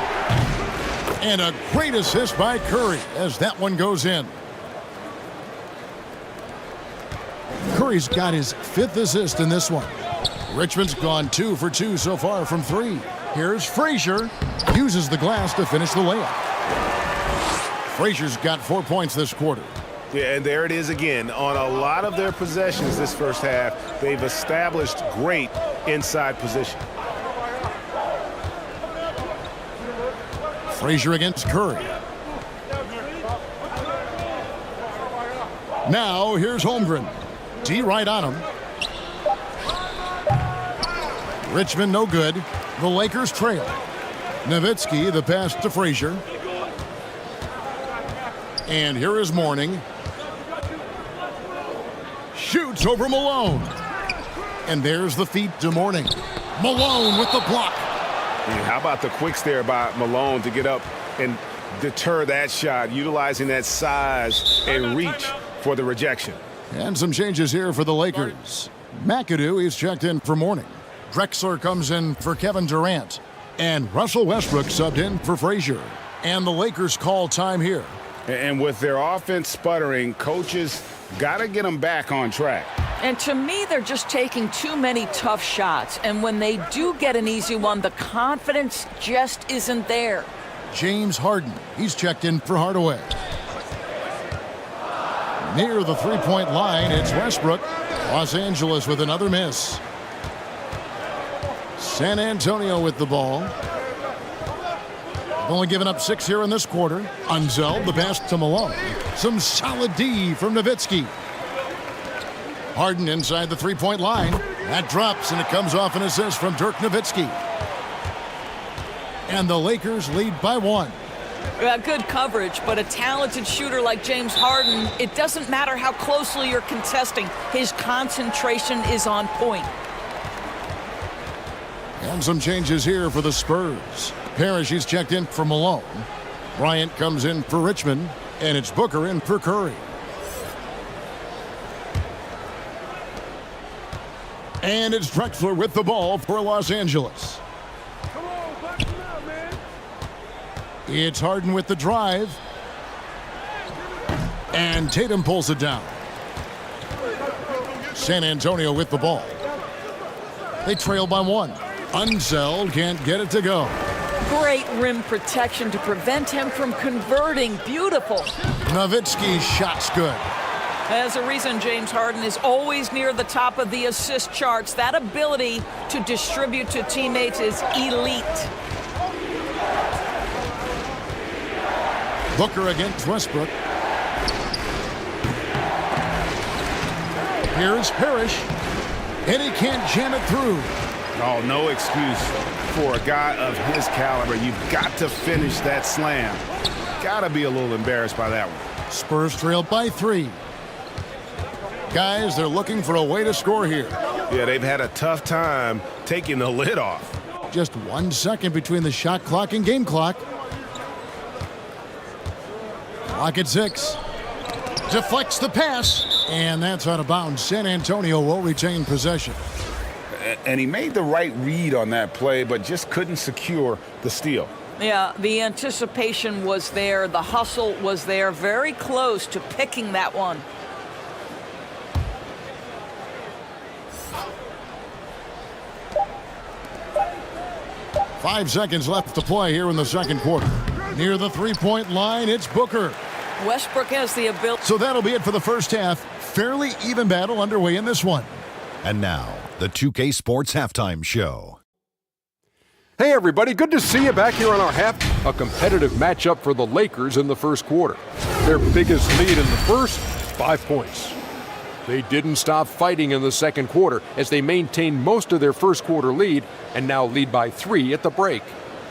And a great assist by Curry as that one goes in. Curry's got his 5th assist in this one. Richmond's gone 2 for 2 so far from 3. Here's Frazier. Uses the glass to finish the layup. Frazier's got 4 points this quarter. Yeah, and there it is again. On a lot of their possessions this first half, they've established great inside position. Frazier against Curry. Now here's Holmgren. D right on him. Richmond no good. The Lakers trail. Nowitzki, the pass to Frazier. And here is Mourning. Shoots over Malone. And there's the feed to Mourning. Malone with the block. Yeah, how about the quicks there by Malone to get up and deter that shot, utilizing that size and reach for the rejection. And some changes here for the Lakers. McAdoo, he's checked in for Mourning. Drexler comes in for Kevin Durant. And Russell Westbrook subbed in for Frazier. And the Lakers call time here. And with their offense sputtering, coaches got to get them back on track. And to me, they're just taking too many tough shots. And when they do get an easy one, the confidence just isn't there. James Harden, he's checked in for Hardaway. Near the three-point line, it's Westbrook. Los Angeles with another miss. San Antonio with the ball. They've only given up 6 here in this quarter. Unzel, the pass to Malone. Some solid D from Nowitzki. Harden inside the three-point line. That drops, and it comes off an assist from Dirk Nowitzki. And the Lakers lead by 1. Good coverage, but a talented shooter like James Harden, it doesn't matter how closely you're contesting. His concentration is on point. And some changes here for the Spurs. Parrish, he's checked in for Malone. Bryant comes in for Richmond, and it's Booker in for Curry. And it's Drexler with the ball for Los Angeles. It's Harden with the drive. And Tatum pulls it down. San Antonio with the ball. They trail by 1. Unzel can't get it to go. Great rim protection to prevent him from converting. Beautiful. Nowitzki's shot's good. There's a reason James Harden is always near the top of the assist charts. That ability to distribute to teammates is elite. Booker against Westbrook. Here's Parrish, and he can't jam it through. Oh, no excuse for a guy of his caliber. You've got to finish that slam. Got to be a little embarrassed by that one. Spurs trail by 3. Guys, they're looking for a way to score here. Yeah, they've had a tough time taking the lid off. Just 1 second between the shot clock and game clock. Clock at 6. Deflects the pass, and that's out of bounds. San Antonio will retain possession. And he made the right read on that play, but just couldn't secure the steal. Yeah, the anticipation was there. The hustle was there. Very close to picking that one. Five seconds left to play here in the second quarter. Near the three-point line, it's Booker. Westbrook has the ability. So that'll be it for the first half. Fairly even battle underway in this one. And now, the 2K Sports Halftime Show. Hey everybody, good to see you back here on our half. A competitive matchup for the Lakers in the first quarter. Their biggest lead in the first, 5 points. They didn't stop fighting in the second quarter as they maintained most of their first quarter lead and now lead by 3 at the break.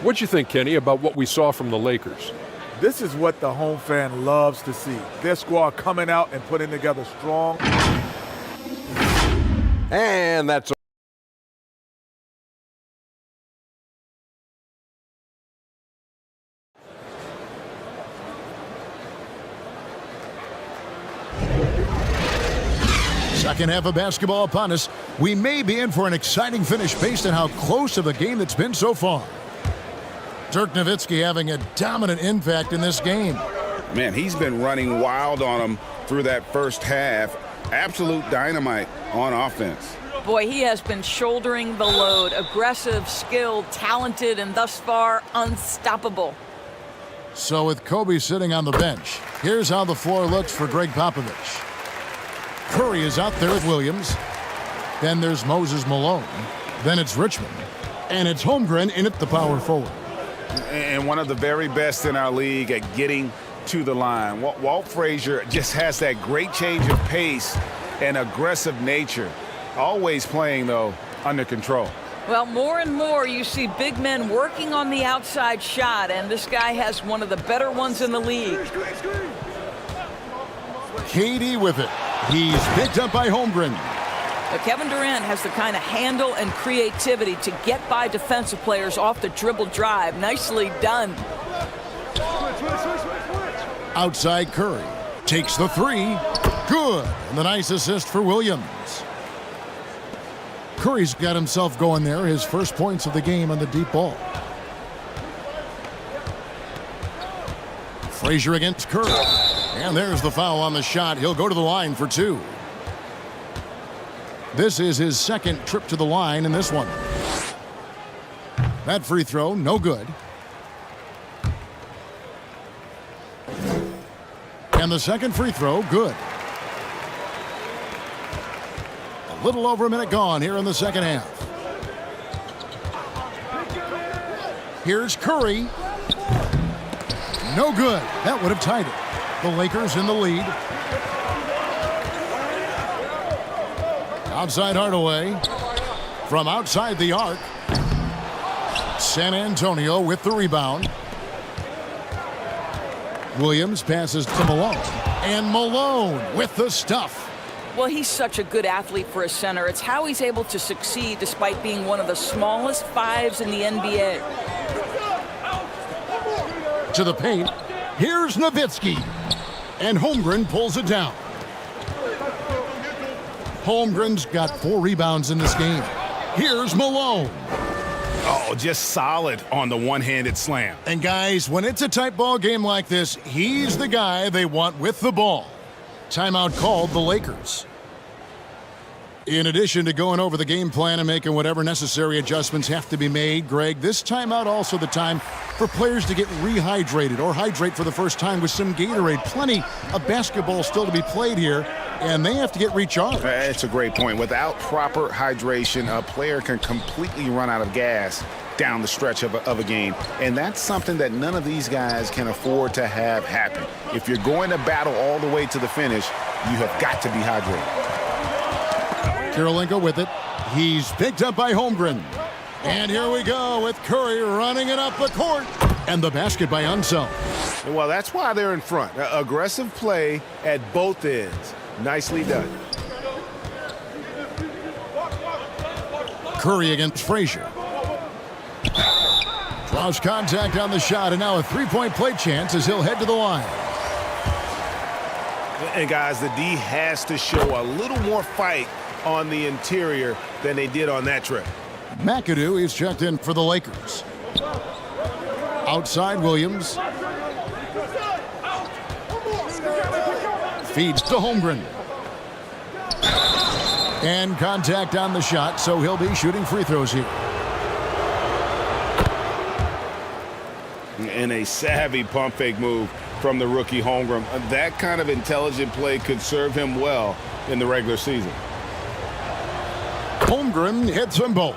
What'd you think, Kenny, about what we saw from the Lakers? This is what the home fan loves to see. Their squad coming out and putting together strong. And that's Second half of basketball upon us. We may be in for an exciting finish based on how close of a game that's been so far. Dirk Nowitzki having a dominant impact in this game. Man, he's been running wild on him through that first half. Absolute dynamite on offense. Boy, he has been shouldering the load. Aggressive, skilled, talented, and thus far unstoppable. So with Kobe sitting on the bench, here's how the floor looks for Greg Popovich. Curry is out there with Williams. Then there's Moses Malone. Then it's Richmond. And it's Holmgren in at the power forward. And one of the very best in our league at getting to the line. Walt Frazier just has that great change of pace and aggressive nature. Always playing, though, under control. Well, more and more you see big men working on the outside shot, and this guy has one of the better ones in the league. KD with it. He's picked up by Holmgren. But Kevin Durant has the kind of handle and creativity to get by defensive players off the dribble drive. Nicely done. Outside Curry. Takes the three. Good. And the nice assist for Williams. Curry's got himself going there. His first points of the game on the deep ball. Frazier against Curry. And there's the foul on the shot. He'll go to the line for 2. This is his second trip to the line in this one. That free throw, no good. And the second free throw, good. A little over a minute gone here in the second half. Here's Curry. No good. That would have tied it. The Lakers in the lead. Outside Hardaway. From outside the arc. San Antonio with the rebound. Williams passes to Malone. And Malone with the stuff. Well, he's such a good athlete for a center. It's how he's able to succeed despite being one of the smallest 5s in the NBA. To the paint. Here's Nowitzki. And Holmgren pulls it down. Holmgren's got 4 rebounds in this game. Here's Malone. Oh, just solid on the one-handed slam. And guys, when it's a tight ball game like this, he's the guy they want with the ball. Timeout called the Lakers. In addition to going over the game plan and making whatever necessary adjustments have to be made, Greg, this timeout also the time for players to get rehydrated or hydrate for the first time with some Gatorade. Plenty of basketball still to be played here. and they have to get recharged. It's a great point. Without proper hydration, a player can completely run out of gas down the stretch of a game. And that's something that none of these guys can afford to have happen. If you're going to battle all the way to the finish, you have got to be hydrated. Kirilenko with it. He's picked up by Holmgren. And here we go with Curry running it up the court. And the basket by Unseld. Well, that's why they're in front. Aggressive play at both ends. Nicely done. Curry against Frazier. Draws contact on the shot, and now a three-point play chance as he'll head to the line. And guys, the D has to show a little more fight on the interior than they did on that trip. McAdoo is checked in for the Lakers. Outside Williams. Feeds to Holmgren. And contact on the shot, so he'll be shooting free throws here. And a savvy pump fake move from the rookie Holmgren. That kind of intelligent play could serve him well in the regular season. Holmgren hits them both.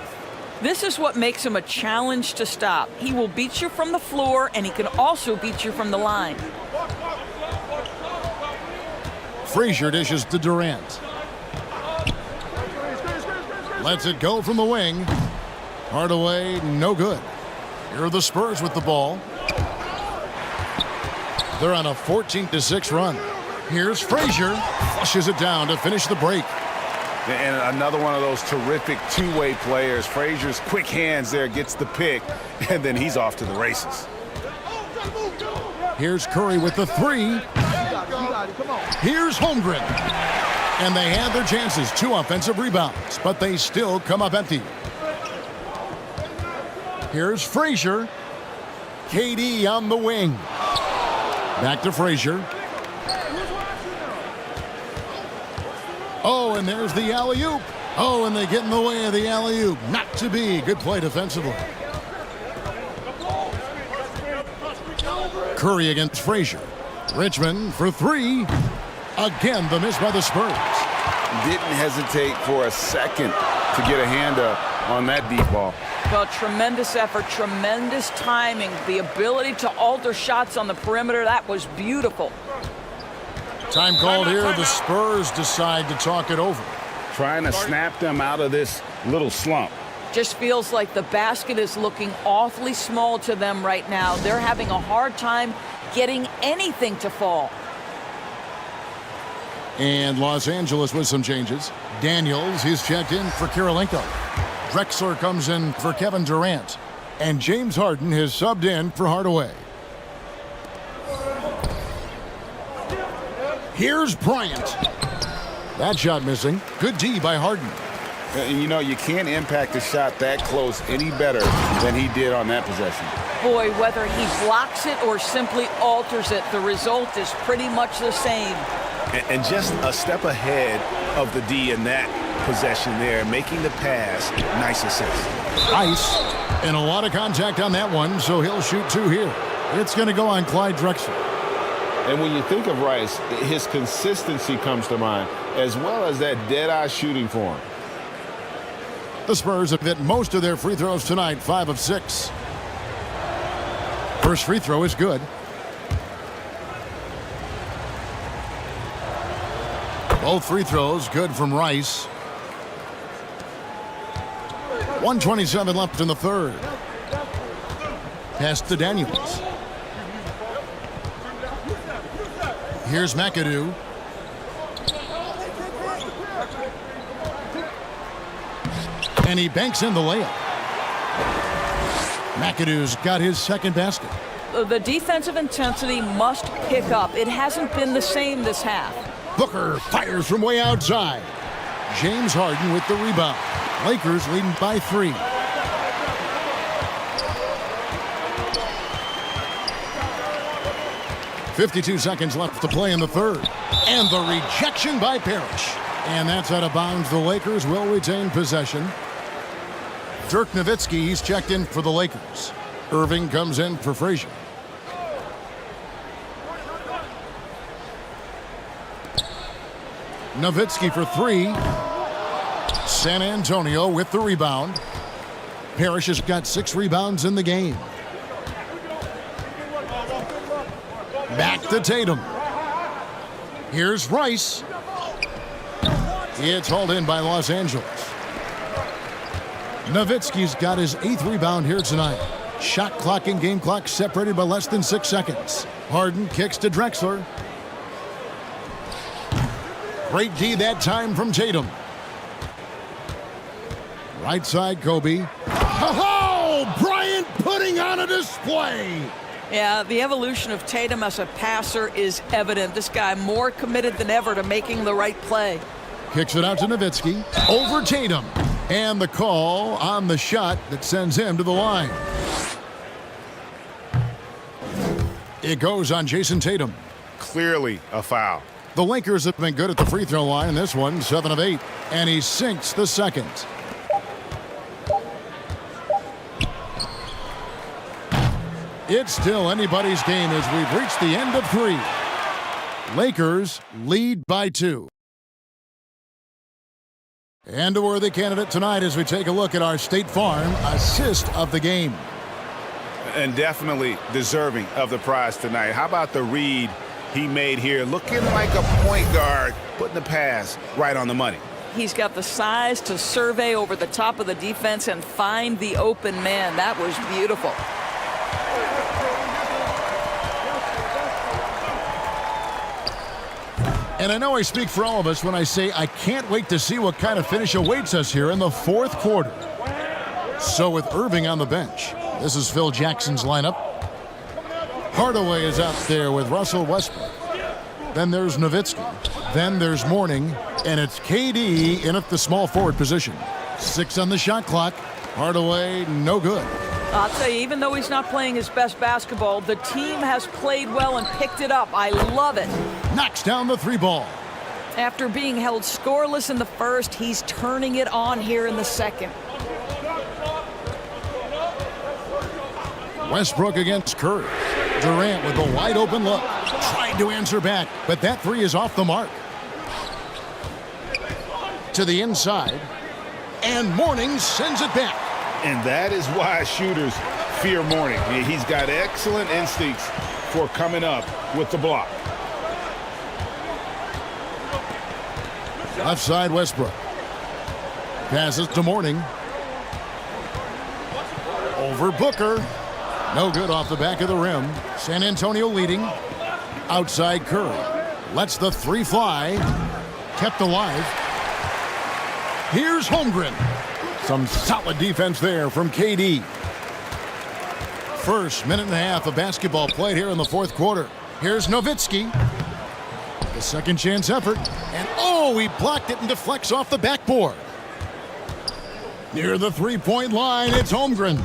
This is what makes him a challenge to stop. He will beat you from the floor, and he can also beat you from the line. Frazier dishes to Durant. Lets it go from the wing. Hardaway, no good. Here are the Spurs with the ball. They're on a 14-6 run. Here's Frazier. Flushes it down to finish the break. And another one of those terrific two-way players. Frazier's quick hands there, gets the pick, and then he's off to the races. Here's Curry with the three. Here's Holmgren. And they had their chances. 2 offensive rebounds, but they still come up empty. Here's Frazier. KD on the wing. Back to Frazier. Oh, and there's the alley-oop. Oh, and they get in the way of the alley-oop. Not to be. Good play defensively. Curry against Frazier. Richmond for 3. Again, the miss by the Spurs. Didn't hesitate for a second to get a hand up on that deep ball. Well, tremendous effort, tremendous timing, the ability to alter shots on the perimeter. That was beautiful. Time called here. The Spurs decide to talk it over. Trying to snap them out of this little slump. Just feels like the basket is looking awfully small to them right now. They're having a hard time getting anything to fall. And Los Angeles with some changes. Daniels is checked in for Kirilenko. Drexler comes in for Kevin Durant. And James Harden has subbed in for Hardaway. Here's Bryant. That shot missing. Good D by Harden. And you know, you can't impact a shot that close any better than he did on that possession. Boy, whether he blocks it or simply alters it, the result is pretty much the same. And just a step ahead of the D in that possession there, making the pass. Nice assist. Ice, and a lot of contact on that one, so he'll shoot 2 here. It's going to go on Clyde Drexler. And when you think of Rice, his consistency comes to mind, as well as that dead-eye shooting form. The Spurs have hit most of their free throws tonight, 5 of 6. First free throw is good. Both free throws good from Rice. 1:27 left in the third. Pass to Daniels. Here's McAdoo. And he banks in the layup. McAdoo's got his second basket. The defensive intensity must pick up. It hasn't been the same this half. Booker fires from way outside. James Harden with the rebound. Lakers leading by 3. .52 seconds left to play in the third. And the rejection by Parrish. And that's out of bounds. The Lakers will retain possession. Dirk Nowitzki, he's checked in for the Lakers. Irving comes in for Frazier. Nowitzki for three. San Antonio with the rebound. Parrish has got 6 rebounds in the game. Back to Tatum. Here's Rice. It's hauled in by Los Angeles. Nowitzki's got his 8th rebound here tonight. Shot clock and game clock separated by less than 6 seconds. Harden kicks to Drexler. Great D that time from Tatum. Right side, Kobe. Oh, Bryant putting on a display. Yeah, the evolution of Tatum as a passer is evident. This guy more committed than ever to making the right play. Kicks it out to Nowitzki. Over Tatum. And the call on the shot that sends him to the line. It goes on Jason Tatum. Clearly a foul. The Lakers have been good at the free throw line. This one, 7 of 8. And he sinks the second. It's still anybody's game as we've reached the end of 3. Lakers lead by 2. And a worthy candidate tonight as we take a look at our State Farm assist of the game. And definitely deserving of the prize tonight. How about the read he made here? Looking like a point guard, putting the pass right on the money. He's got the size to survey over the top of the defense and find the open man. That was beautiful. And I know I speak for all of us when I say I can't wait to see what kind of finish awaits us here in the 4th quarter. So with Irving on the bench, this is Phil Jackson's lineup. Hardaway is out there with Russell Westbrook. Then there's Nowitzki. Then there's Mourning. And it's KD in at the small forward position. 6 on the shot clock. Hardaway, no good. I'll tell you, even though he's not playing his best basketball, the team has played well and picked it up. I love it. Knocks down the 3 ball. After being held scoreless in the first, he's turning it on here in the second. Westbrook against Curry. Durant with a wide open look. Tried to answer back, but that 3 is off the mark. To the inside. And Mourning sends it back. And that is why shooters fear Mourning. He's got excellent instincts for coming up with the block. Left side, Westbrook. Passes to Mourning. Over Booker. No good off the back of the rim. San Antonio leading. Outside Curry. Lets the 3 fly. Kept alive. Here's Holmgren. Some solid defense there from KD. First minute and a half of basketball played here in the 4th quarter. Here's Nowitzki. The second chance effort. And oh, he blocked it and deflects off the backboard. Near the 3-point line, it's Holmgren.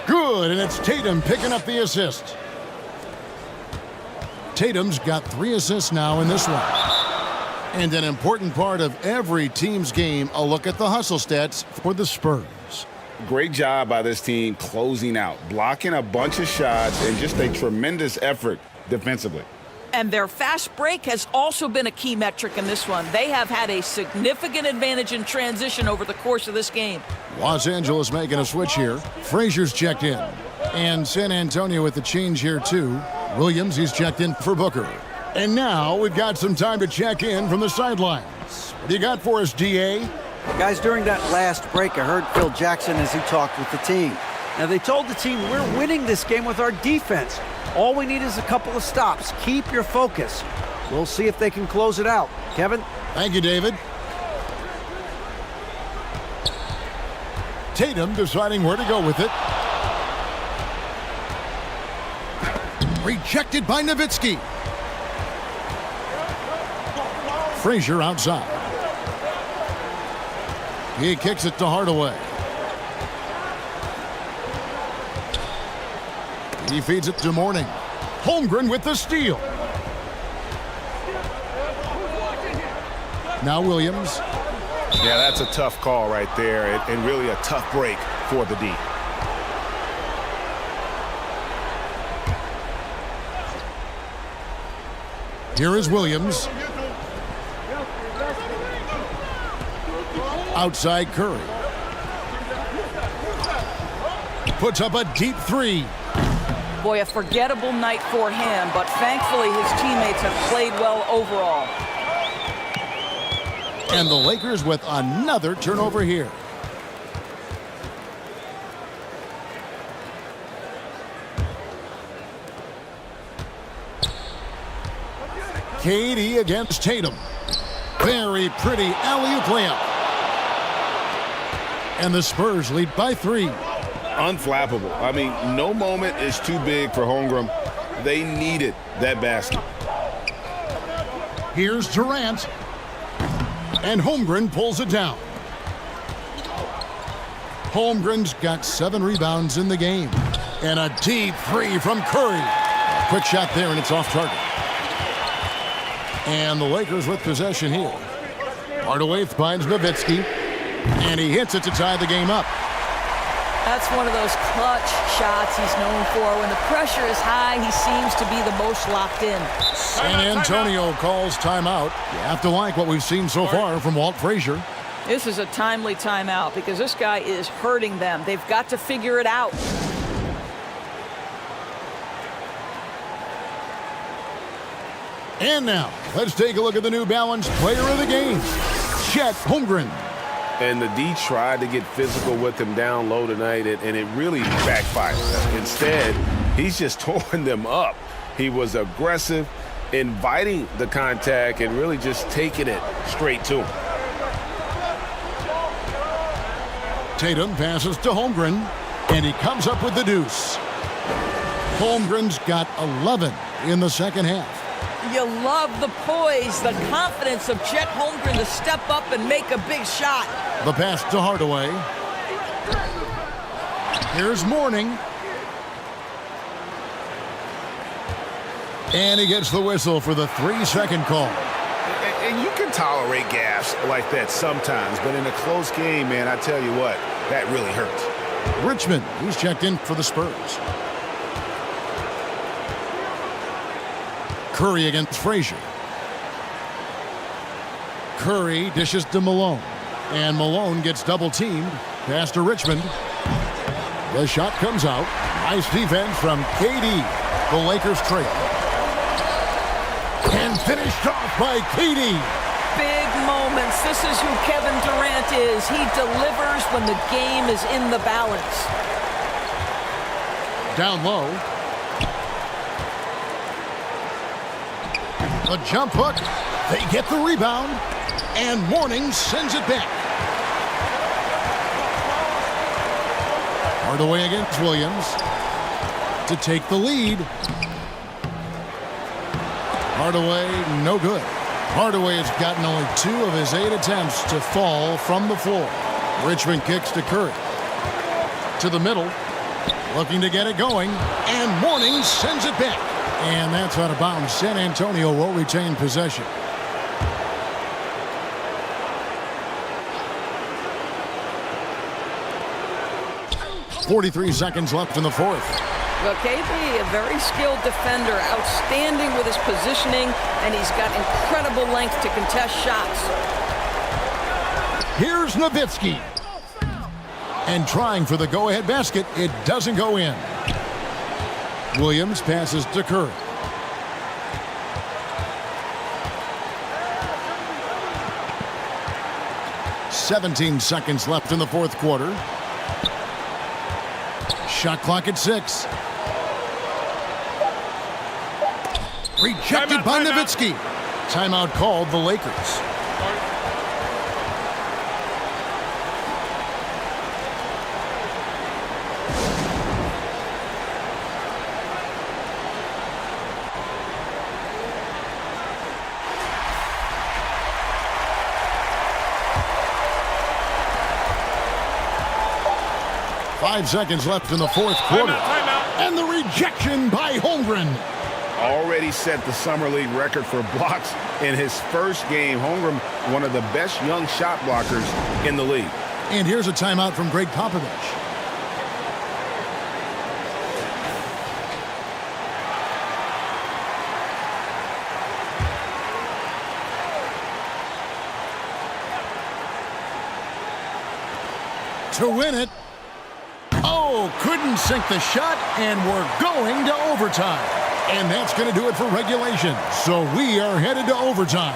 Good, and it's Tatum picking up the assist. Tatum's got 3 assists now in this one. And an important part of every team's game, a look at the hustle stats for the Spurs. Great job by this team closing out, blocking a bunch of shots, and just a tremendous effort defensively. And their fast break has also been a key metric in this one. They have had a significant advantage in transition over the course of this game. Los Angeles making a switch here. Frazier's checked in. And San Antonio with the change here too. Williams, he's checked in for Booker. And now we've got some time to check in from the sidelines. What do you got for us, DA? Guys, during that last break, I heard Phil Jackson as he talked with the team. Now, they told the team, we're winning this game with our defense. All we need is a couple of stops. Keep your focus. We'll see if they can close it out. Kevin? Thank you, David. Tatum deciding where to go with it. Rejected by Nowitzki. Frazier outside. He kicks it to Hardaway. He feeds it to Mourning. Holmgren with the steal. Now Williams. Yeah, that's a tough call right there, and really a tough break for the D. Here is Williams. Outside Curry. Puts up a deep three. Boy, a forgettable night for him, but thankfully his teammates have played well overall. And the Lakers with another turnover here. KD against Tatum. Very pretty alley-oop layup. And the Spurs lead by 3. Unflappable. I mean, no moment is too big for Holmgren. They needed that basket. Here's Durant. And Holmgren pulls it down. Holmgren's got 7 rebounds in the game. And a deep three from Curry. Quick shot there, and it's off target. And the Lakers with possession here. Hardaway finds Nowitzki. And he hits it to tie the game up. That's one of those clutch shots he's known for. When the pressure is high, he seems to be the most locked in. San Antonio calls timeout. You have to like what we've seen so far from Walt Frazier. This is a timely timeout because this guy is hurting them. They've got to figure it out. And now, let's take a look at the New Balance player of the game, Chet Holmgren. And the D tried to get physical with him down low tonight, and it really backfired. Instead, he's just torn them up. He was aggressive, inviting the contact, and really just taking it straight to him. Tatum passes to Holmgren, and he comes up with the deuce. Holmgren's got 11 in the second half. You love the poise, the confidence of Chet Holmgren to step up and make a big shot. The pass to Hardaway. Here's Mourning. And he gets the whistle for the 3-second call. And you can tolerate gas like that sometimes, but in a close game, man, I tell you what, that really hurts. Richmond, he's checked in for the Spurs. Curry against Frazier. Curry dishes to Malone. And Malone gets double-teamed. Pass to Richmond. The shot comes out. Nice defense from KD. The Lakers trail. And finished off by KD. Big moments. This is who Kevin Durant is. He delivers when the game is in the balance. Down low. A jump hook. They get the rebound. And Mourning sends it back. Hardaway against Williams to take the lead. Hardaway, no good. Hardaway has gotten only 2 of his 8 attempts to fall from the floor. Richmond kicks to Curry. To the middle. Looking to get it going. And Mourning sends it back. And that's out of bounds. San Antonio will retain possession. .43 seconds left in the fourth. Well, KD, a very skilled defender, outstanding with his positioning, and he's got incredible length to contest shots. Here's Nowitzki. And trying for the go-ahead basket, it doesn't go in. Williams passes to Curry. .17 seconds left in the fourth quarter. Shot clock at 6. Rejected by Nowitzki. Timeout called the Lakers. .5 seconds left in the fourth quarter. And the rejection by Holmgren. Already set the Summer League record for blocks in his first game. Holmgren, one of the best young shot blockers in the league. And here's a timeout from Greg Popovich. to win it. Oh, couldn't sink the shot, and we're going to overtime. And that's going to do it for regulation. So we are headed to overtime.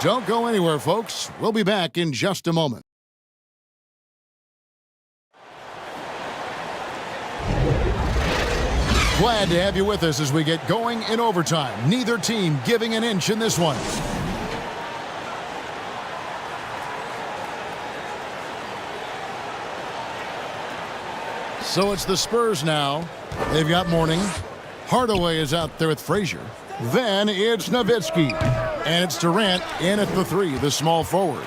Don't go anywhere, folks. We'll be back in just a moment. Glad to have you with us as we get going in overtime. Neither team giving an inch in this one. So it's the Spurs now. They've got Mourning. Hardaway is out there with Frazier. Then it's Nowitzki. And it's Durant in at the 3, the small forward.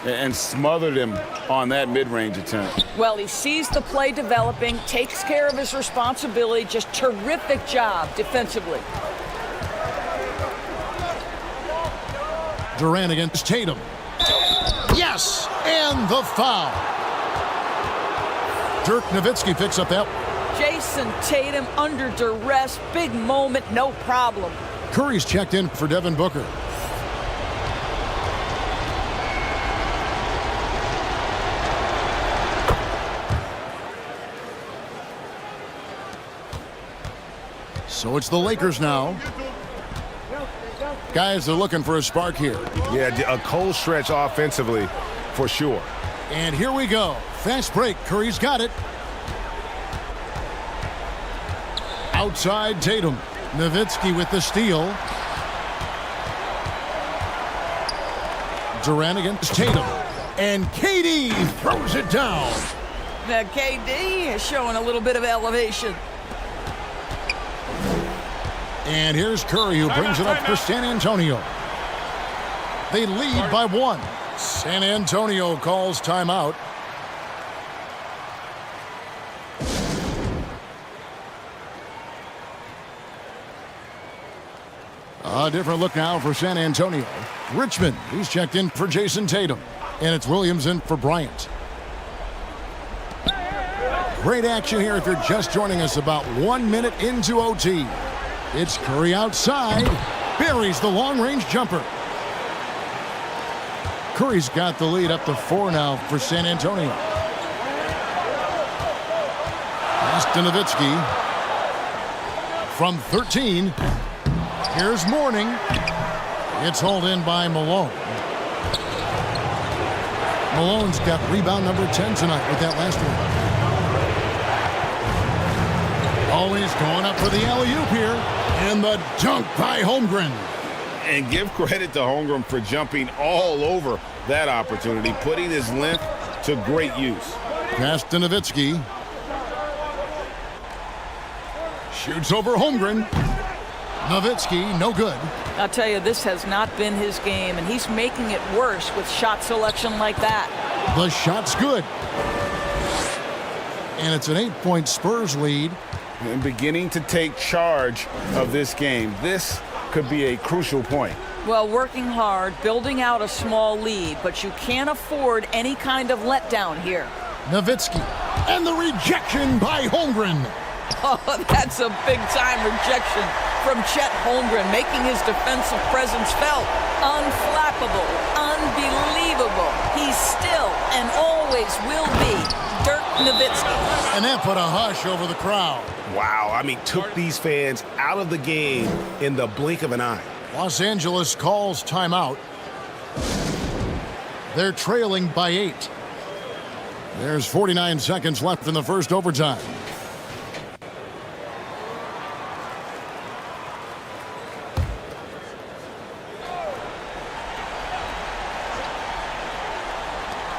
And smothered him on that mid-range attempt. Well, he sees the play developing, takes care of his responsibility. Just terrific job defensively. Durant against Tatum. Yes! And the foul. Dirk Nowitzki picks up that. Jason Tatum under duress. Big moment, no problem. Curry's checked in for Devin Booker. So it's the Lakers now. Guys, they're looking for a spark here. Yeah, a cold stretch offensively for sure. And here we go. Fast break. Curry's got it. Outside Tatum. Nowitzki with the steal. Durant against Tatum. And KD throws it down. Now KD is showing a little bit of elevation. And here's Curry, who brings it up for San Antonio. They lead by 1. San Antonio calls timeout. A different look now for San Antonio. Richmond, he's checked in for Jason Tatum. And it's Williams in for Bryant. Great action here if you're just joining us about 1 minute into OT. It's Curry outside. Buries the long-range jumper. Curry's got the lead up to 4 now for San Antonio. Pass to Nowitzki. From 13. Here's Mourning. It's hauled in by Malone. Malone's got rebound number 10 tonight with that last one. Always going up for the alley-oop here. And the dunk by Holmgren. And give credit to Holmgren for jumping all over that opportunity, putting his length to great use. Pass to Nowitzki. Shoots over Holmgren. Nowitzki, no good. I'll tell you, this has not been his game, and he's making it worse with shot selection like that. The shot's good. And it's an 8-point Spurs lead. And beginning to take charge of this game. This could be a crucial point. Well, working hard, building out a small lead, but you can't afford any kind of letdown here. Nowitzki. And the rejection by Holmgren. Oh, that's a big-time rejection from Chet Holmgren, making his defensive presence felt. Unflappable, unbelievable. He still and always will be Dirk Nowitzki. And that put a hush over the crowd. Wow, I mean, took these fans out of the game in the blink of an eye. Los Angeles calls timeout. They're trailing by 8. There's 49 seconds left in the first overtime.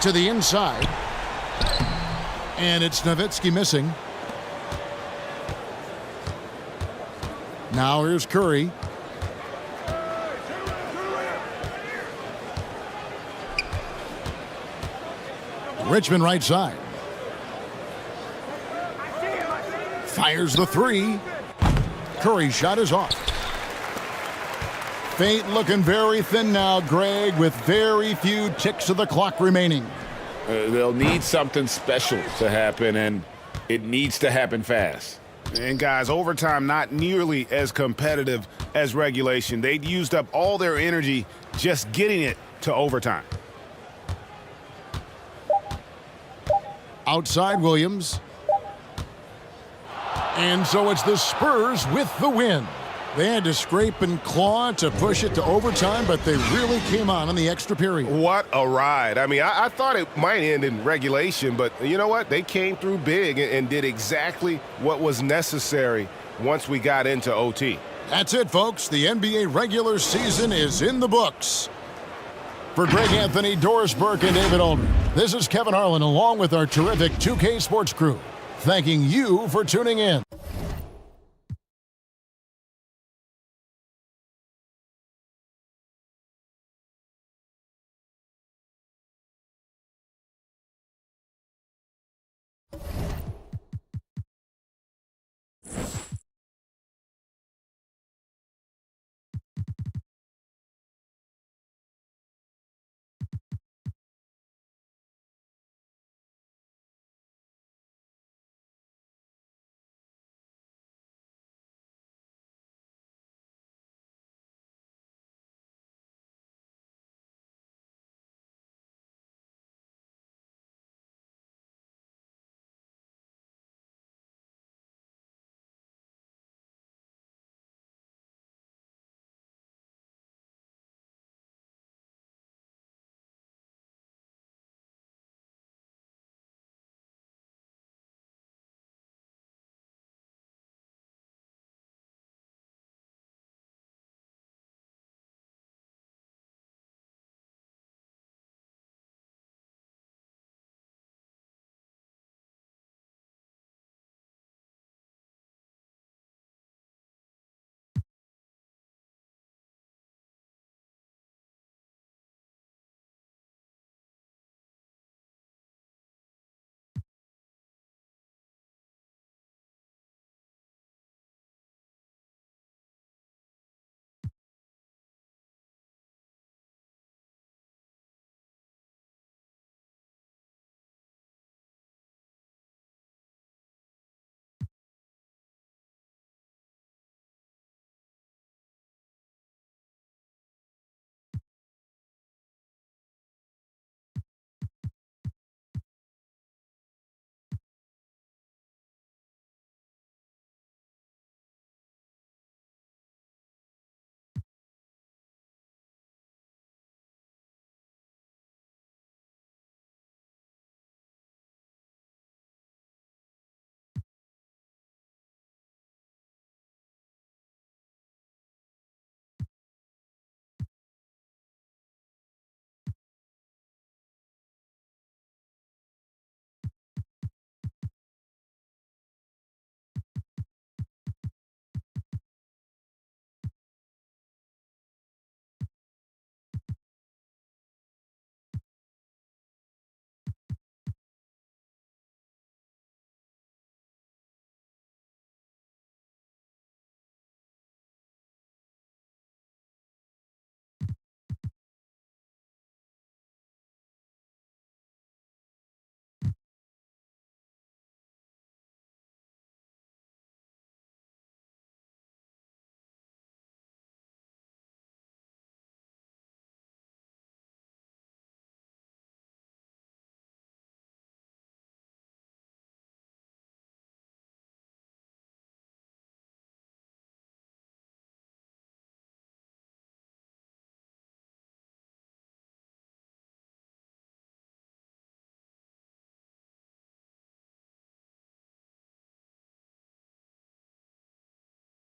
To the inside. And it's Nowitzki missing. Now here's Curry. Richmond right side. Fires the 3. Curry's shot is off. Fate looking very thin now, Greg, with very few ticks of the clock remaining. They'll need something special to happen, and it needs to happen fast. And guys, overtime not nearly as competitive as regulation. They'd used up all their energy just getting it to overtime. Outside Williams. And so it's the Spurs with the win. They had to scrape and claw to push it to overtime, but they really came on in the extra period. What a ride. I mean, I thought it might end in regulation, but you know what? They came through big and did exactly what was necessary once we got into OT. That's it, folks. The NBA regular season is in the books. For Greg Anthony, Doris Burke, and David Aldridge, this is Kevin Harlan along with our terrific 2K Sports crew, thanking you for tuning in.